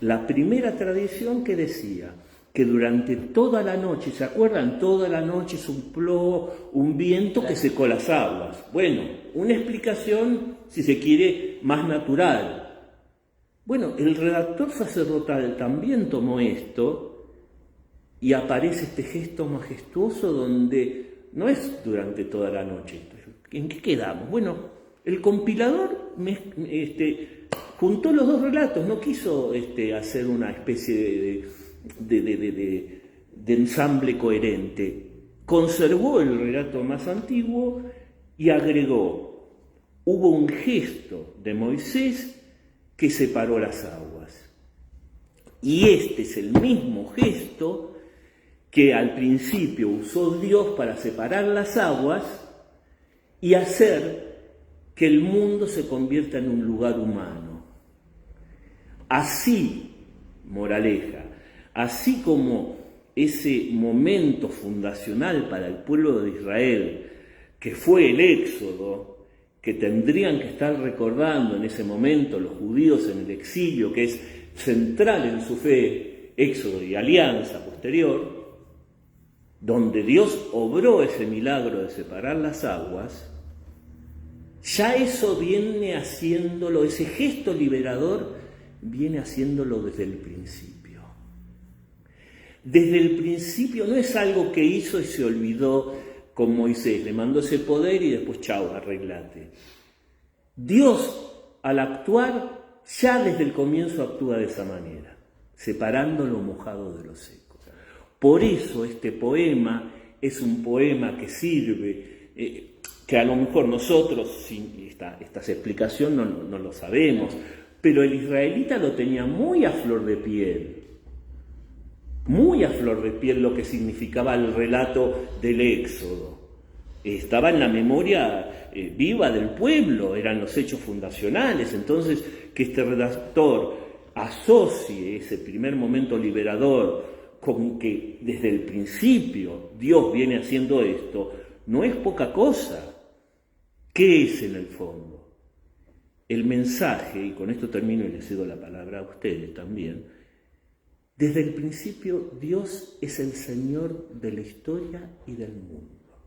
La primera tradición que decía que durante toda la noche, ¿se acuerdan? Toda la noche sopló un viento que secó las aguas. Bueno, una explicación, si se quiere, más natural. Bueno, el redactor sacerdotal también tomó esto y aparece este gesto majestuoso donde no es durante toda la noche. ¿En qué quedamos? Bueno, el compilador juntó los 2 relatos, no quiso hacer una especie de ensamble coherente. Conservó el relato más antiguo y agregó: hubo un gesto de Moisés que separó las aguas. Y este es el mismo gesto que al principio usó Dios para separar las aguas y hacer que el mundo se convierta en un lugar humano. Así, moraleja, así como ese momento fundacional para el pueblo de Israel, que fue el Éxodo, que tendrían que estar recordando en ese momento los judíos en el exilio, que es central en su fe, Éxodo y alianza posterior, donde Dios obró ese milagro de separar las aguas, ya eso viene haciéndolo, ese gesto liberador viene haciéndolo desde el principio. Desde el principio no es algo que hizo y se olvidó con Moisés, le mandó ese poder y después chau, arreglate. Dios, al actuar, ya desde el comienzo actúa de esa manera, separando lo mojado de lo seco. Por eso este poema es un poema que sirve, que a lo mejor nosotros, sin esta explicación, no lo sabemos, pero el israelita lo tenía muy a flor de piel. Muy a flor de piel lo que significaba el relato del Éxodo. Estaba en la memoria viva del pueblo, eran los hechos fundacionales. Entonces, que este redactor asocie ese primer momento liberador con que desde el principio Dios viene haciendo esto, no es poca cosa. ¿Qué es en el fondo? El mensaje, y con esto termino y le cedo la palabra a ustedes también. Desde el principio, Dios es el Señor de la historia y del mundo.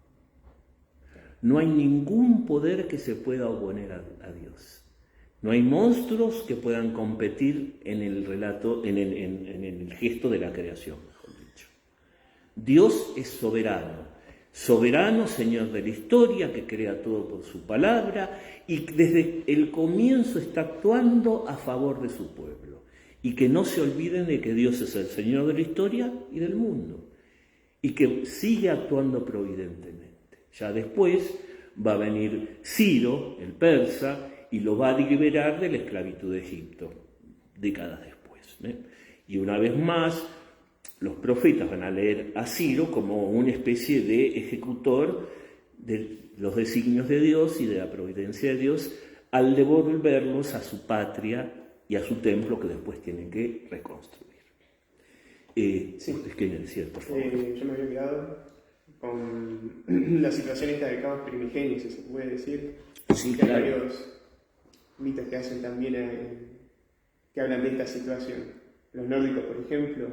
No hay ningún poder que se pueda oponer a Dios. No hay monstruos que puedan competir en el relato, en el gesto de la creación, mejor dicho. Dios es soberano. Soberano, Señor de la historia, que crea todo por su palabra y desde el comienzo está actuando a favor de su pueblo. Y que no se olviden de que Dios es el Señor de la historia y del mundo. Y que sigue actuando providentemente. Ya después va a venir Ciro, el persa, y lo va a liberar de la esclavitud de Egipto, décadas después. Y una vez más, los profetas van a leer a Ciro como una especie de ejecutor de los designios de Dios y de la providencia de Dios al devolverlos a su patria y a su templo que después tienen que reconstruir. ¿Ustedes quieren decir, por favor? Yo me había quedado con la situación esta de caos primigenio, si se puede decir. Sí, que claro. hay varios mitos que hacen también que hablan de esta situación. Los nórdicos, por ejemplo,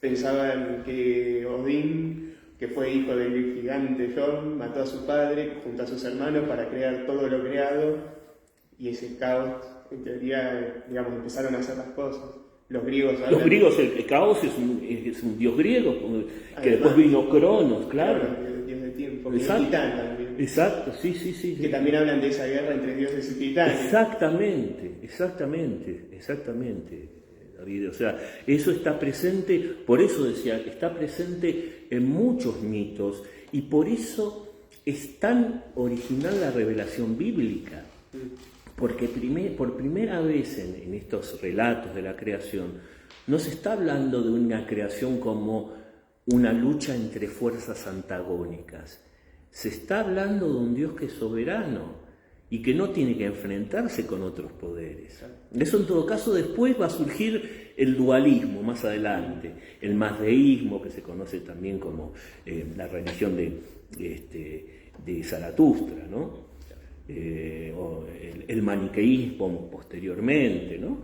pensaban que Odín, que fue hijo del gigante Thor, mató a su padre junto a sus hermanos para crear todo lo creado, y ese caos, en teoría, digamos, empezaron a hacer las cosas. Los griegos, el caos es un dios griego, que después vino Cronos, claro. El dios del tiempo, que Exacto. es Titán también. Exacto, sí. Que también hablan de esa guerra entre dioses y titanes. Exactamente. David. O sea, eso está presente, por eso decía, está presente en muchos mitos y por eso es tan original la revelación bíblica. Porque por primera vez en estos relatos de la creación no se está hablando de una creación como una lucha entre fuerzas antagónicas. Se está hablando de un Dios que es soberano y que no tiene que enfrentarse con otros poderes. Eso en todo caso después va a surgir el dualismo más adelante, el mazdeísmo, que se conoce también como la religión de Zaratustra, ¿no? O el maniqueísmo posteriormente, ¿no?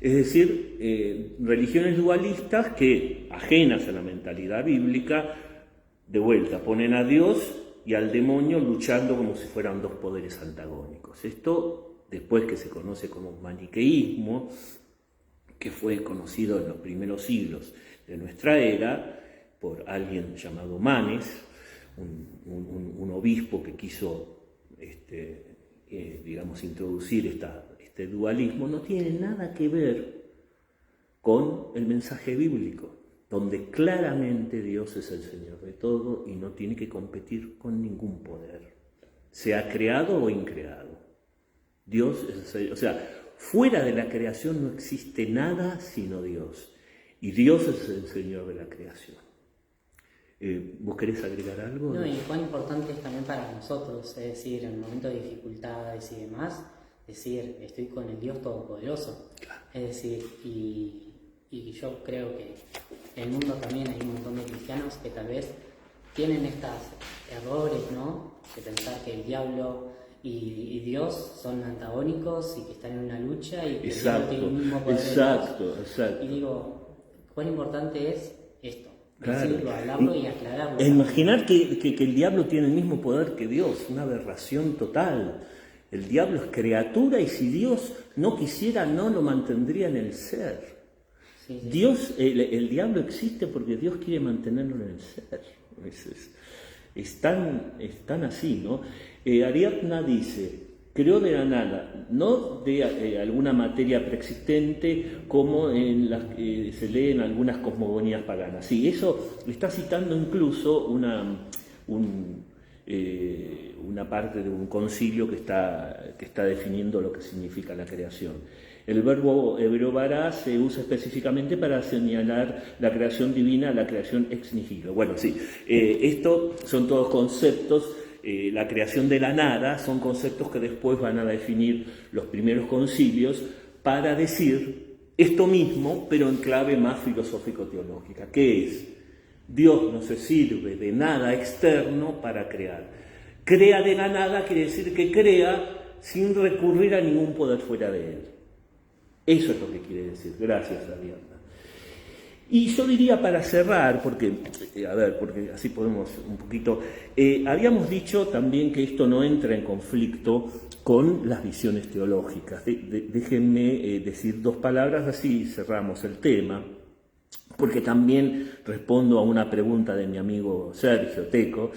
Es decir, religiones dualistas que, ajenas a la mentalidad bíblica, de vuelta ponen a Dios y al demonio luchando como si fueran dos poderes antagónicos. Esto, después que se conoce como maniqueísmo, que fue conocido en los primeros siglos de nuestra era por alguien llamado Manes, un obispo que quiso introducir este dualismo, no tiene nada que ver con el mensaje bíblico, donde claramente Dios es el Señor de todo y no tiene que competir con ningún poder, sea creado o increado. Dios es el Señor, o sea, fuera de la creación no existe nada sino Dios, y Dios es el Señor de la creación. ¿Vos querés agregar algo? No, y cuán importante es también para nosotros, es decir, en momentos de dificultades y demás, decir, estoy con el Dios Todopoderoso. Claro. Es decir, y yo creo que en el mundo también hay un montón de cristianos que tal vez tienen estos errores, ¿no? De pensar que el diablo y Dios son antagónicos y que están en una lucha y que el diablo tiene el mismo poder de Dios. Y digo, cuán importante es esto. Claro. Decirlo, hablarlo y aclararlo. Imaginar que el diablo tiene el mismo poder que Dios, una aberración total. El diablo es criatura y si Dios no quisiera, no lo mantendría en el ser. Sí. Dios, el diablo existe porque Dios quiere mantenerlo en el ser. Es tan así, ¿no? Ariadna dice, creó de la nada, no de alguna materia preexistente como en las que se lee en algunas cosmogonías paganas. Sí, eso está citando incluso una parte de un concilio que está definiendo lo que significa la creación. El verbo hebreo bara se usa específicamente para señalar la creación divina, la creación ex nihilo. Bueno, sí, esto son todos conceptos. La creación de la nada son conceptos que después van a definir los primeros concilios para decir esto mismo, pero en clave más filosófico-teológica, que es Dios no se sirve de nada externo para crear. Crea de la nada quiere decir que crea sin recurrir a ningún poder fuera de él. Eso es lo que quiere decir. Gracias, Ariadna. Y yo diría para cerrar, porque así podemos un poquito, habíamos dicho también que esto no entra en conflicto con las visiones teológicas. Déjenme decir dos palabras, así cerramos el tema, porque también respondo a una pregunta de mi amigo Sergio Teco,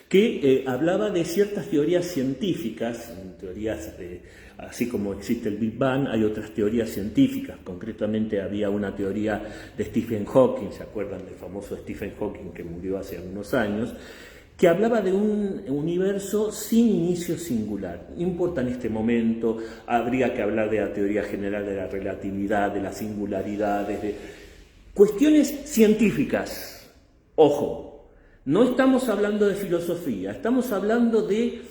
que hablaba de ciertas teorías científicas, teorías así como existe el Big Bang, hay otras teorías científicas. Concretamente había una teoría de Stephen Hawking, ¿se acuerdan del famoso Stephen Hawking que murió hace unos años? Que hablaba de un universo sin inicio singular. No importa en este momento, habría que hablar de la teoría general de la relatividad, de las singularidades, de cuestiones científicas. Ojo, no estamos hablando de filosofía, estamos hablando de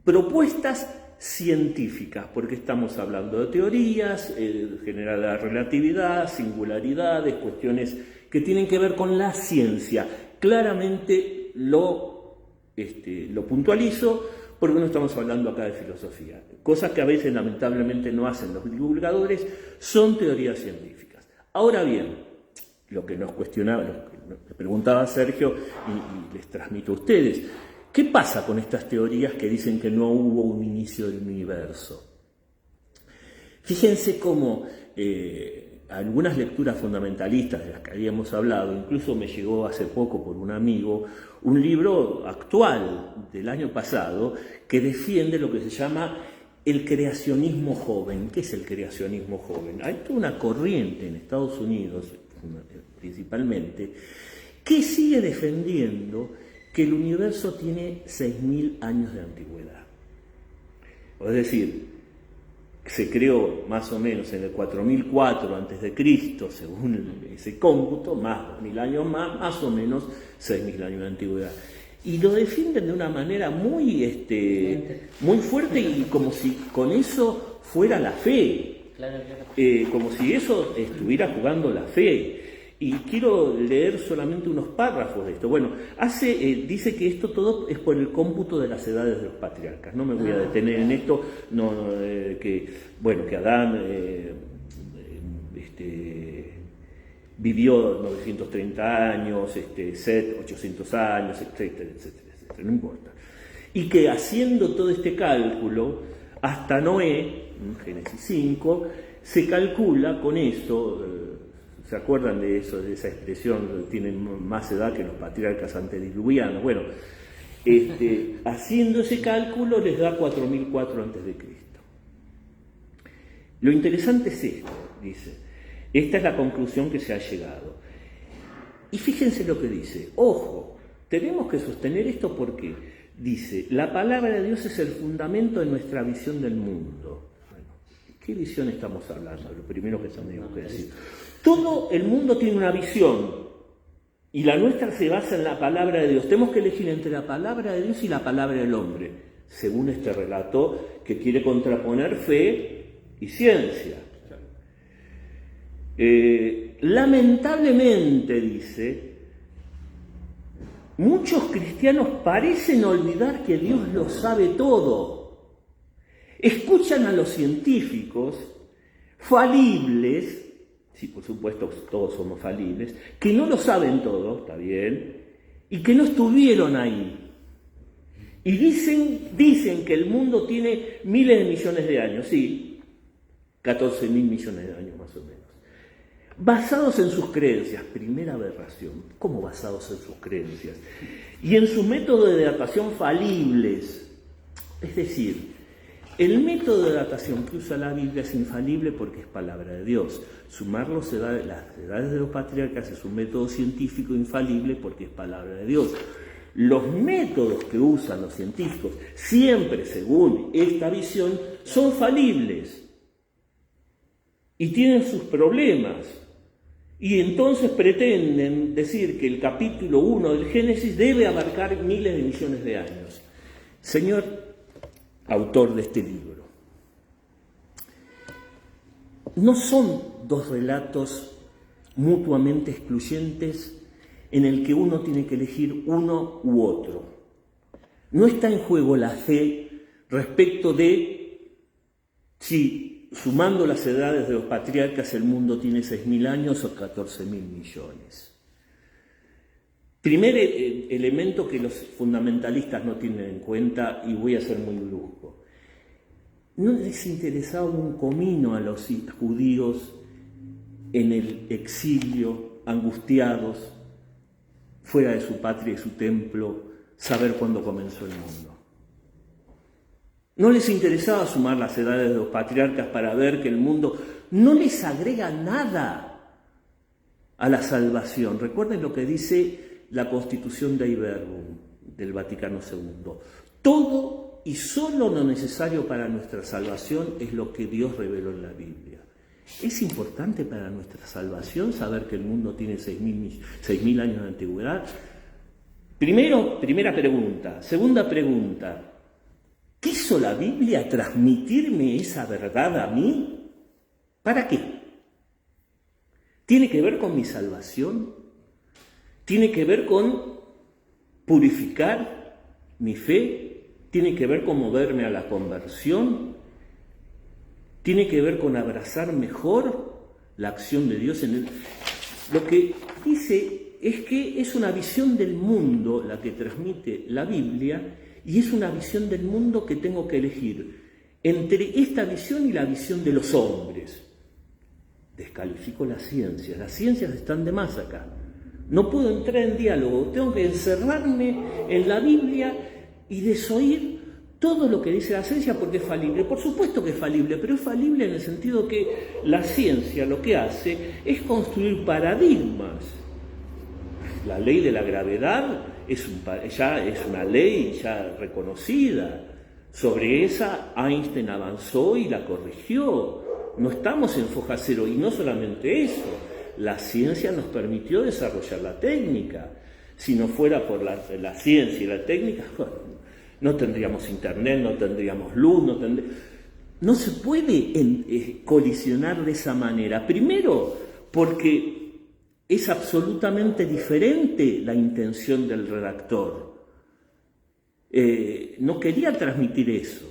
propuestas científicas, porque estamos hablando de teorías, general de la relatividad, singularidades, cuestiones que tienen que ver con la ciencia. Claramente lo puntualizo porque no estamos hablando acá de filosofía. Cosas que a veces lamentablemente no hacen los divulgadores, son teorías científicas. Ahora bien, lo que nos cuestionaba, lo que me preguntaba Sergio y les transmito a ustedes, ¿qué pasa con estas teorías que dicen que no hubo un inicio del universo? Fíjense cómo algunas lecturas fundamentalistas de las que habíamos hablado, incluso me llegó hace poco por un amigo, un libro actual del año pasado que defiende lo que se llama el creacionismo joven. ¿Qué es el creacionismo joven? Hay toda una corriente en Estados Unidos, principalmente, que sigue defendiendo que el universo tiene 6.000 años de antigüedad. Es decir, se creó más o menos en el 4004 a.C., según ese cómputo, más 2.000 años más o menos 6.000 años de antigüedad. Y lo defienden de una manera muy fuerte y como si con eso fuera la fe, como si eso estuviera jugando la fe. Y quiero leer solamente unos párrafos de esto. Bueno, dice que esto todo es por el cómputo de las edades de los patriarcas. No me voy a detener en esto, que Adán vivió 930 años, Set 800 años, etcétera, etcétera, etcétera, no importa. Y que haciendo todo este cálculo, hasta Noé, en Génesis 5, se calcula con eso. ¿Se acuerdan de eso, de esa expresión? Tienen más edad que los patriarcas antediluvianos. Bueno, haciendo ese cálculo les da 4004 a.C. Lo interesante es esto, dice. Esta es la conclusión que se ha llegado. Y fíjense lo que dice. Ojo, tenemos que sostener esto porque dice, la palabra de Dios es el fundamento de nuestra visión del mundo. Bueno, ¿qué visión estamos hablando? Lo primero que tenemos que decir. Todo el mundo tiene una visión y la nuestra se basa en la palabra de Dios. Tenemos que elegir entre la palabra de Dios y la palabra del hombre, según este relato que quiere contraponer fe y ciencia. Lamentablemente, dice, muchos cristianos parecen olvidar que Dios lo sabe todo. Escuchan a los científicos falibles. Sí, por supuesto, todos somos falibles, que no lo saben todo, está bien, y que no estuvieron ahí. Y dicen que el mundo tiene miles de millones de años, sí, 14.000 millones de años más o menos. Basados en sus creencias, primera aberración, ¿cómo basados en sus creencias? Y en sus métodos de datación falibles, es decir, el método de datación que usa la Biblia es infalible porque es palabra de Dios. Sumar las edades de los patriarcas es un método científico infalible porque es palabra de Dios. Los métodos que usan los científicos, siempre según esta visión, son falibles y tienen sus problemas. Y entonces pretenden decir que el capítulo 1 del Génesis debe abarcar miles de millones de años. Señor autor de este libro, no son dos relatos mutuamente excluyentes en el que uno tiene que elegir uno u otro. No está en juego la fe respecto de si, sumando las edades de los patriarcas, el mundo tiene 6.000 años o 14.000 millones. Primer elemento que los fundamentalistas no tienen en cuenta, y voy a ser muy brusco. ¿No les interesaba un comino a los judíos en el exilio, angustiados, fuera de su patria y su templo, saber cuándo comenzó el mundo? ¿No les interesaba sumar las edades de los patriarcas para ver que el mundo no les agrega nada a la salvación? Recuerden lo que dice la Constitución Dei Verbum del Vaticano II. Todo y solo lo necesario para nuestra salvación es lo que Dios reveló en la Biblia. ¿Es importante para nuestra salvación saber que el mundo tiene 6.000 años de antigüedad? Primera pregunta. Segunda pregunta. ¿Quiso la Biblia transmitirme esa verdad a mí? ¿Para qué? ¿Tiene que ver con mi salvación? ¿Tiene que ver con purificar mi fe? ¿Tiene que ver con moverme a la conversión? ¿Tiene que ver con abrazar mejor la acción de Dios en él? Lo que dice es que es una visión del mundo la que transmite la Biblia, y es una visión del mundo que tengo que elegir entre esta visión y la visión de los hombres. Descalifico las ciencias están de más acá. No puedo entrar en diálogo, tengo que encerrarme en la Biblia y desoír todo lo que dice la ciencia porque es falible. Por supuesto que es falible, pero es falible en el sentido que la ciencia lo que hace es construir paradigmas. La ley de la gravedad ya es una ley ya reconocida. Sobre esa Einstein avanzó y la corrigió. No estamos en foja cero, y no solamente eso, la ciencia nos permitió desarrollar la técnica. Si no fuera por la ciencia y la técnica, bueno, no tendríamos internet, no tendríamos luz, no se puede colisionar de esa manera. Primero, porque es absolutamente diferente la intención del redactor. No quería transmitir eso.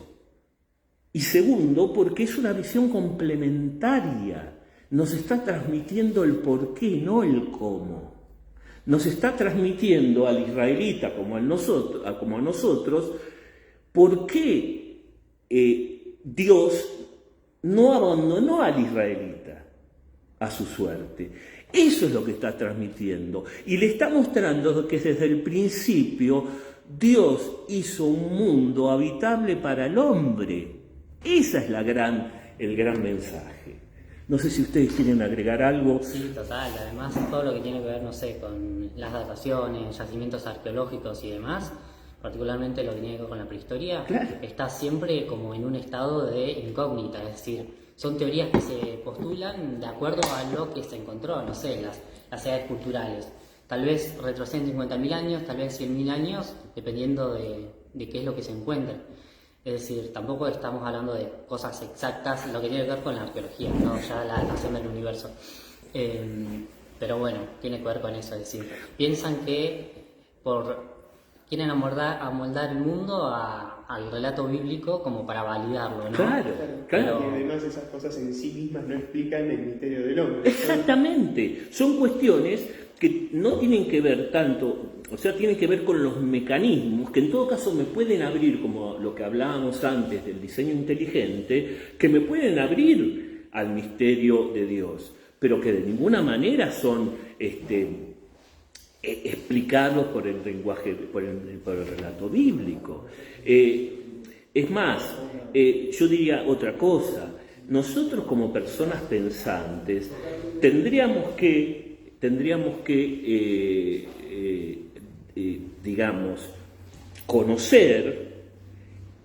Y segundo, porque es una visión complementaria. Nos está transmitiendo el por qué, no el cómo. Nos está transmitiendo al israelita como a nosotros por qué Dios no abandonó al israelita a su suerte. Eso es lo que está transmitiendo. Y le está mostrando que desde el principio Dios hizo un mundo habitable para el hombre. Ese es el gran mensaje. No sé si ustedes quieren agregar algo. Sí, total. Además, todo lo que tiene que ver, no sé, con las dataciones, yacimientos arqueológicos y demás, particularmente lo que tiene que ver con la prehistoria, claro, está siempre como en un estado de incógnita. Es decir, son teorías que se postulan de acuerdo a lo que se encontró, no sé, las edades culturales. Tal vez retroceden 50.000 años, tal vez 100.000 años, dependiendo de qué es lo que se encuentre. Es decir, tampoco estamos hablando de cosas exactas, lo que tiene que ver con la arqueología, ¿no? Ya la datación del universo. Pero bueno, tiene que ver con eso, es decir, piensan que quieren amoldar el mundo al relato bíblico como para validarlo, ¿no? Claro. Y además esas cosas en sí mismas no explican el misterio del hombre. Exactamente, son cuestiones que no tienen que ver tanto, o sea, tienen que ver con los mecanismos, que en todo caso me pueden abrir, como lo que hablábamos antes del diseño inteligente, que me pueden abrir al misterio de Dios, pero que de ninguna manera son explicados por el lenguaje, por el relato bíblico. Es más, yo diría otra cosa. Nosotros como personas pensantes tendríamos que digamos, conocer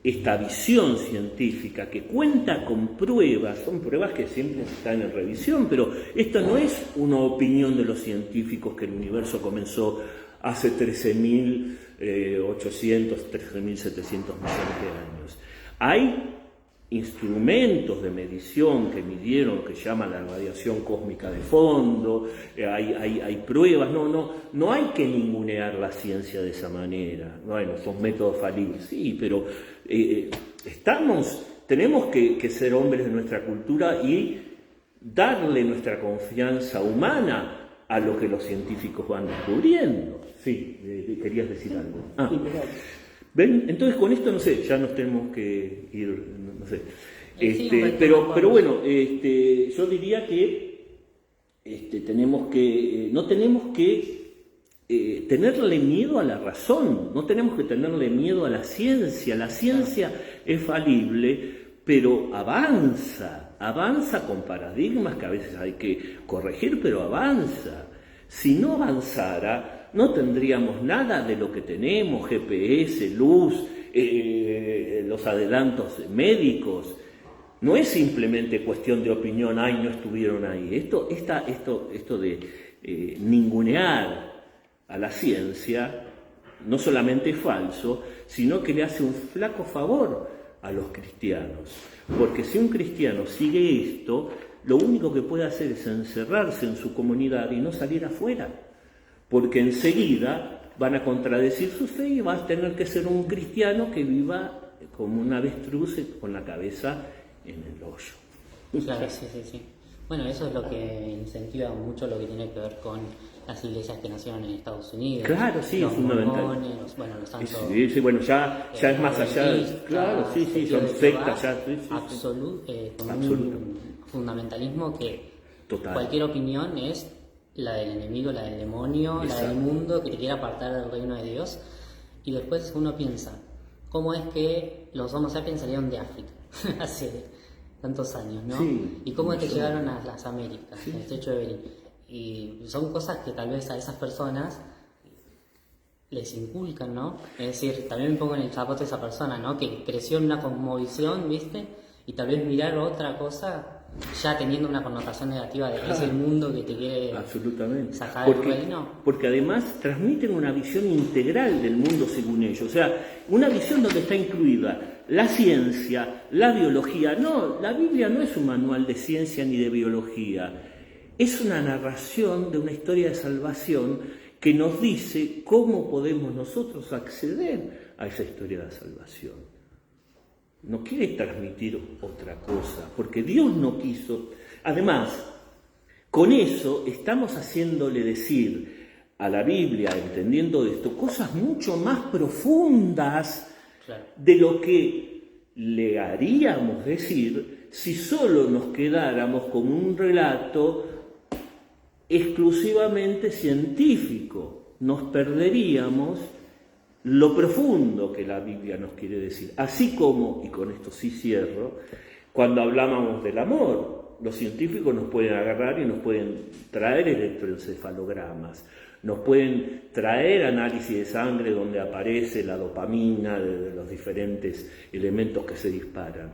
esta visión científica que cuenta con pruebas, son pruebas que siempre están en revisión, pero esto no es una opinión de los científicos que el universo comenzó hace 13.800, 13.700 millones de años. Hay instrumentos de medición que midieron, que llaman la radiación cósmica de fondo, hay pruebas, no hay que ningunear la ciencia de esa manera. Bueno, son métodos falibles, sí, pero tenemos que ser hombres de nuestra cultura y darle nuestra confianza humana a lo que los científicos van descubriendo. Sí, querías decir algo. ¿Ven? Entonces con esto, no sé, ya nos tenemos que ir, no sé. Pero bueno, yo diría que no tenemos que tenerle miedo a la razón, no tenemos que tenerle miedo a la ciencia. La ciencia es falible, pero avanza con paradigmas que a veces hay que corregir, pero avanza. Si no avanzara, no tendríamos nada de lo que tenemos, GPS, luz, los adelantos médicos. No es simplemente cuestión de opinión, no estuvieron ahí. Esto de ningunear a la ciencia no solamente es falso, sino que le hace un flaco favor a los cristianos. Porque si un cristiano sigue esto, lo único que puede hacer es encerrarse en su comunidad y no salir afuera. Porque enseguida van a contradecir su fe y va a tener que ser un cristiano que viva como un avestruz con la cabeza en el hoyo. Claro, sí. Bueno, eso es lo que incentiva mucho lo que tiene que ver con las iglesias que nacieron en Estados Unidos. Claro, sí, es fundamental. Los santos. Sí, bueno, ya es más allá. Claro, sí, son sectas ya. Con un fundamentalismo que total. Cualquier opinión es la del enemigo, la del demonio, exacto. La del mundo que te quiere apartar del reino de Dios. Y después uno piensa, cómo es que los Homo sapiens salieron de África hace tantos años, ¿no? Sí, y cómo es que llegaron a las Américas, sí. al estrecho de Bering. Y son cosas que tal vez a esas personas les inculcan, ¿no? Es decir, también me pongo en el zapato de esa persona, ¿no? Que creció en una cosmovisión, ¿viste? Y tal vez mirar otra cosa ya teniendo una connotación negativa de que es el mundo que te quiere sacar del reino. Porque además transmiten una visión integral del mundo según ellos. O sea, una visión donde está incluida la ciencia, la biología. No, la Biblia no es un manual de ciencia ni de biología. Es una narración de una historia de salvación que nos dice cómo podemos nosotros acceder a esa historia de salvación. No quiere transmitir otra cosa, porque Dios no quiso. Además, con eso estamos haciéndole decir a la Biblia, entendiendo esto, cosas mucho más profundas de lo que le haríamos decir si solo nos quedáramos con un relato exclusivamente científico. Nos perderíamos lo profundo que la Biblia nos quiere decir. Así como, y con esto sí cierro, cuando hablábamos del amor, los científicos nos pueden agarrar y nos pueden traer electroencefalogramas, nos pueden traer análisis de sangre donde aparece la dopamina de los diferentes elementos que se disparan.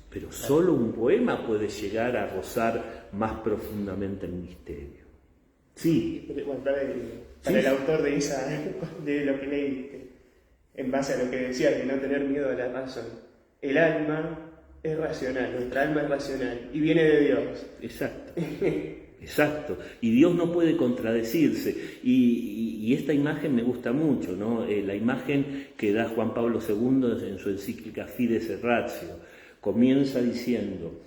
Pero solo un poema puede llegar a rozar más profundamente el misterio. Sí. Bueno, para el autor de lo que leíste, en base a lo que decía de no tener miedo a la razón, el alma es racional, nuestra alma es racional y viene de Dios. Exacto. Exacto, y Dios no puede contradecirse, y esta imagen me gusta mucho, ¿no? La imagen que da Juan Pablo II en su encíclica Fides et Ratio, comienza diciendo,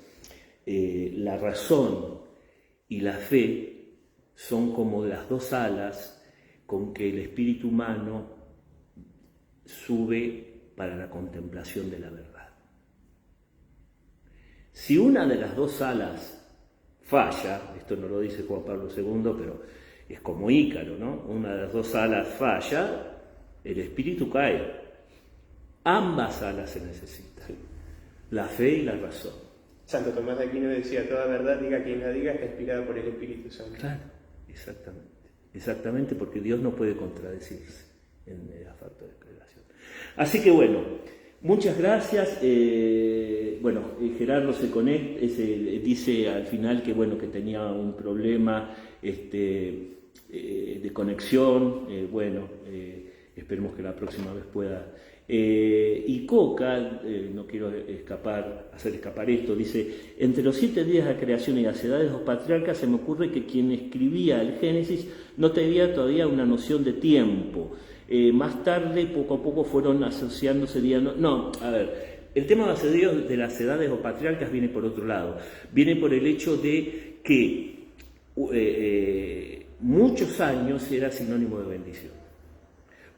la razón y la fe son como las dos alas con que el espíritu humano sube para la contemplación de la verdad. Si una de las dos alas falla, esto no lo dice Juan Pablo II, pero es como Ícaro, ¿no? Una de las dos alas falla, el espíritu cae. Ambas alas se necesitan, la fe y la razón. Santo Tomás de Aquino decía, toda verdad, diga quien la diga, está inspirada por el Espíritu Santo. Claro, exactamente, porque Dios no puede contradecirse en el factor de creación. Así que bueno, muchas gracias. Gerardo dice al final que bueno, que tenía un problema de conexión. Esperemos que la próxima vez pueda. Y Coca, no quiero hacer escapar esto, dice, entre los 7 días de creación y las edades de los patriarcas se me ocurre que quien escribía el Génesis no tenía todavía una noción de tiempo. Más tarde, poco a poco, fueron asociándose días. El tema de las edades o patriarcas viene por otro lado. Viene por el hecho de que muchos años era sinónimo de bendición.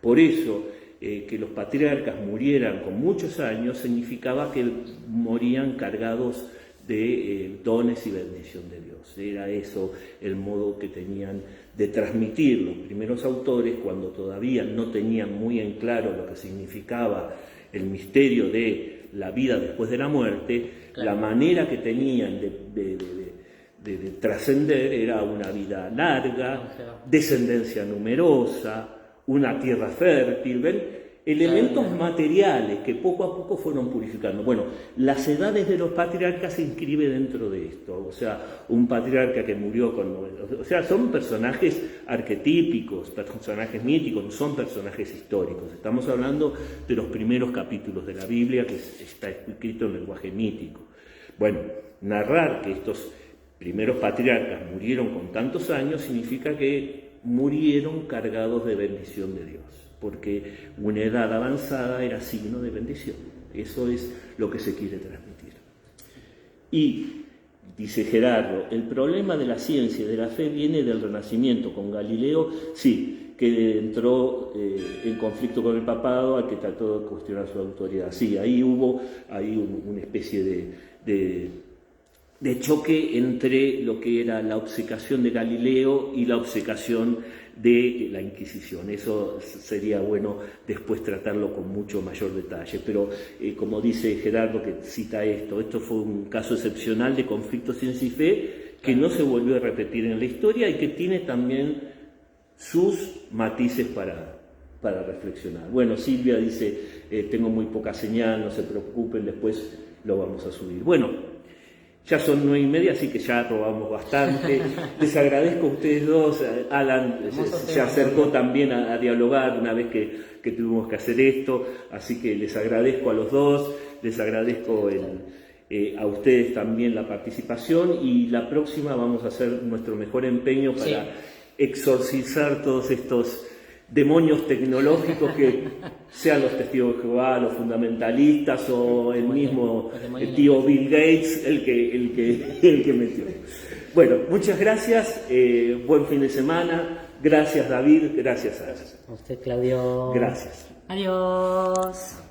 Por eso, que los patriarcas murieran con muchos años significaba que morían cargados de dones y bendición de Dios. Era eso el modo que tenían de transmitir los primeros autores cuando todavía no tenían muy en claro lo que significaba el misterio de la vida después de la muerte. Claro. La manera que tenían de trascender era una vida larga, descendencia numerosa, una tierra fértil, ¿ven? Elementos materiales que poco a poco fueron purificando. Bueno, las edades de los patriarcas se inscribe dentro de esto. O sea, un patriarca que murió con... O sea, son personajes arquetípicos, personajes míticos, no son personajes históricos. Estamos hablando de los primeros capítulos de la Biblia, que está escrito en lenguaje mítico. Bueno, narrar que estos primeros patriarcas murieron con tantos años significa que murieron cargados de bendición de Dios, porque una edad avanzada era signo de bendición. Eso es lo que se quiere transmitir. Y, dice Gerardo, el problema de la ciencia y de la fe viene del Renacimiento. Con Galileo, sí, que entró en conflicto con el papado, al que trató de cuestionar su autoridad. Sí, ahí hubo una especie de choque entre lo que era la obcecación de Galileo y la obcecación de la Inquisición. Eso sería bueno después tratarlo con mucho mayor detalle. Pero como dice Gerardo, que cita esto fue un caso excepcional de conflicto ciencia y fe que no se volvió a repetir en la historia y que tiene también sus matices para reflexionar. Bueno, Silvia dice, tengo muy poca señal, no se preocupen, después lo vamos a subir. Bueno, ya son 9:30, así que ya robamos bastante. Les agradezco a ustedes dos. Alan se acercó también a dialogar una vez que tuvimos que hacer esto, así que les agradezco a los dos, les agradezco a ustedes también la participación, y la próxima vamos a hacer nuestro mejor empeño para exorcizar todos estos demonios tecnológicos, que sean los testigos de Jehová, los fundamentalistas o el mismo tío Bill Gates el que metió. Bueno, muchas gracias, buen fin de semana, gracias David, gracias a usted, Claudio. Gracias. Adiós.